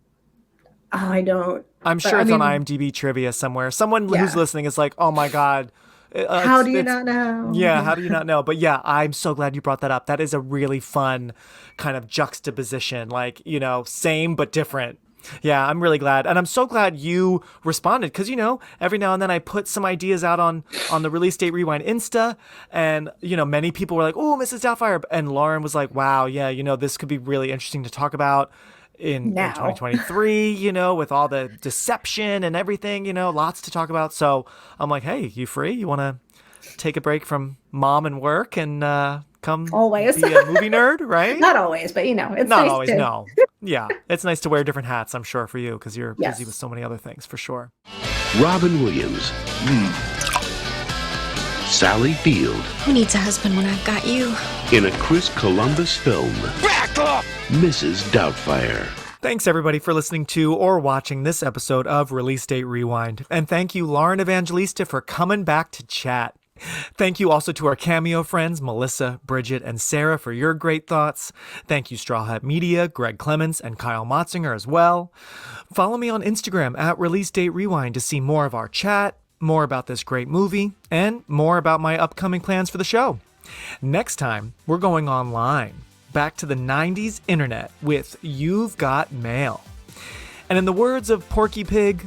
Oh, I don't. I'm sure it's on IMDb trivia somewhere. Someone who's listening is like, oh my God. How do you not know? Yeah, how do you not know? But yeah, I'm so glad you brought that up. That is a really fun kind of juxtaposition, like, you know, same but different. Yeah, I'm really glad. And I'm so glad you responded because, you know, every now and then I put some ideas out on the Release Date Rewind Insta, and, you know, many people were like, oh, Mrs. Doubtfire. And Lauren was like, wow, yeah, you know, this could be really interesting to talk about in 2023, you know, with all the deception and everything, you know, lots to talk about. So I'm like, hey, you free? You want to take a break from mom and work and come always be a movie nerd, right? Not always, but you know, it's not nice always. to... No, yeah, it's nice to wear different hats. I'm sure for you because you're busy with so many other things, for sure. Robin Williams, Sally Field. Who needs a husband when I've got you? In a Chris Columbus film, Back off! Mrs. Doubtfire. Thanks, everybody, for listening to or watching this episode of Release Date Rewind. And thank you, Lauren Evangelista, for coming back to chat. Thank you also to our cameo friends, Melissa, Bridget, and Sarah, for your great thoughts. Thank you, Straw Hat Media, Greg Clements, and Kyle Motzinger as well. Follow me on Instagram at Release Date Rewind to see more of our chat, more about this great movie, and more about my upcoming plans for the show. Next time, we're going online, back to the 90s internet with You've Got Mail. And in the words of Porky Pig,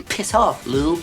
piss off, Lou.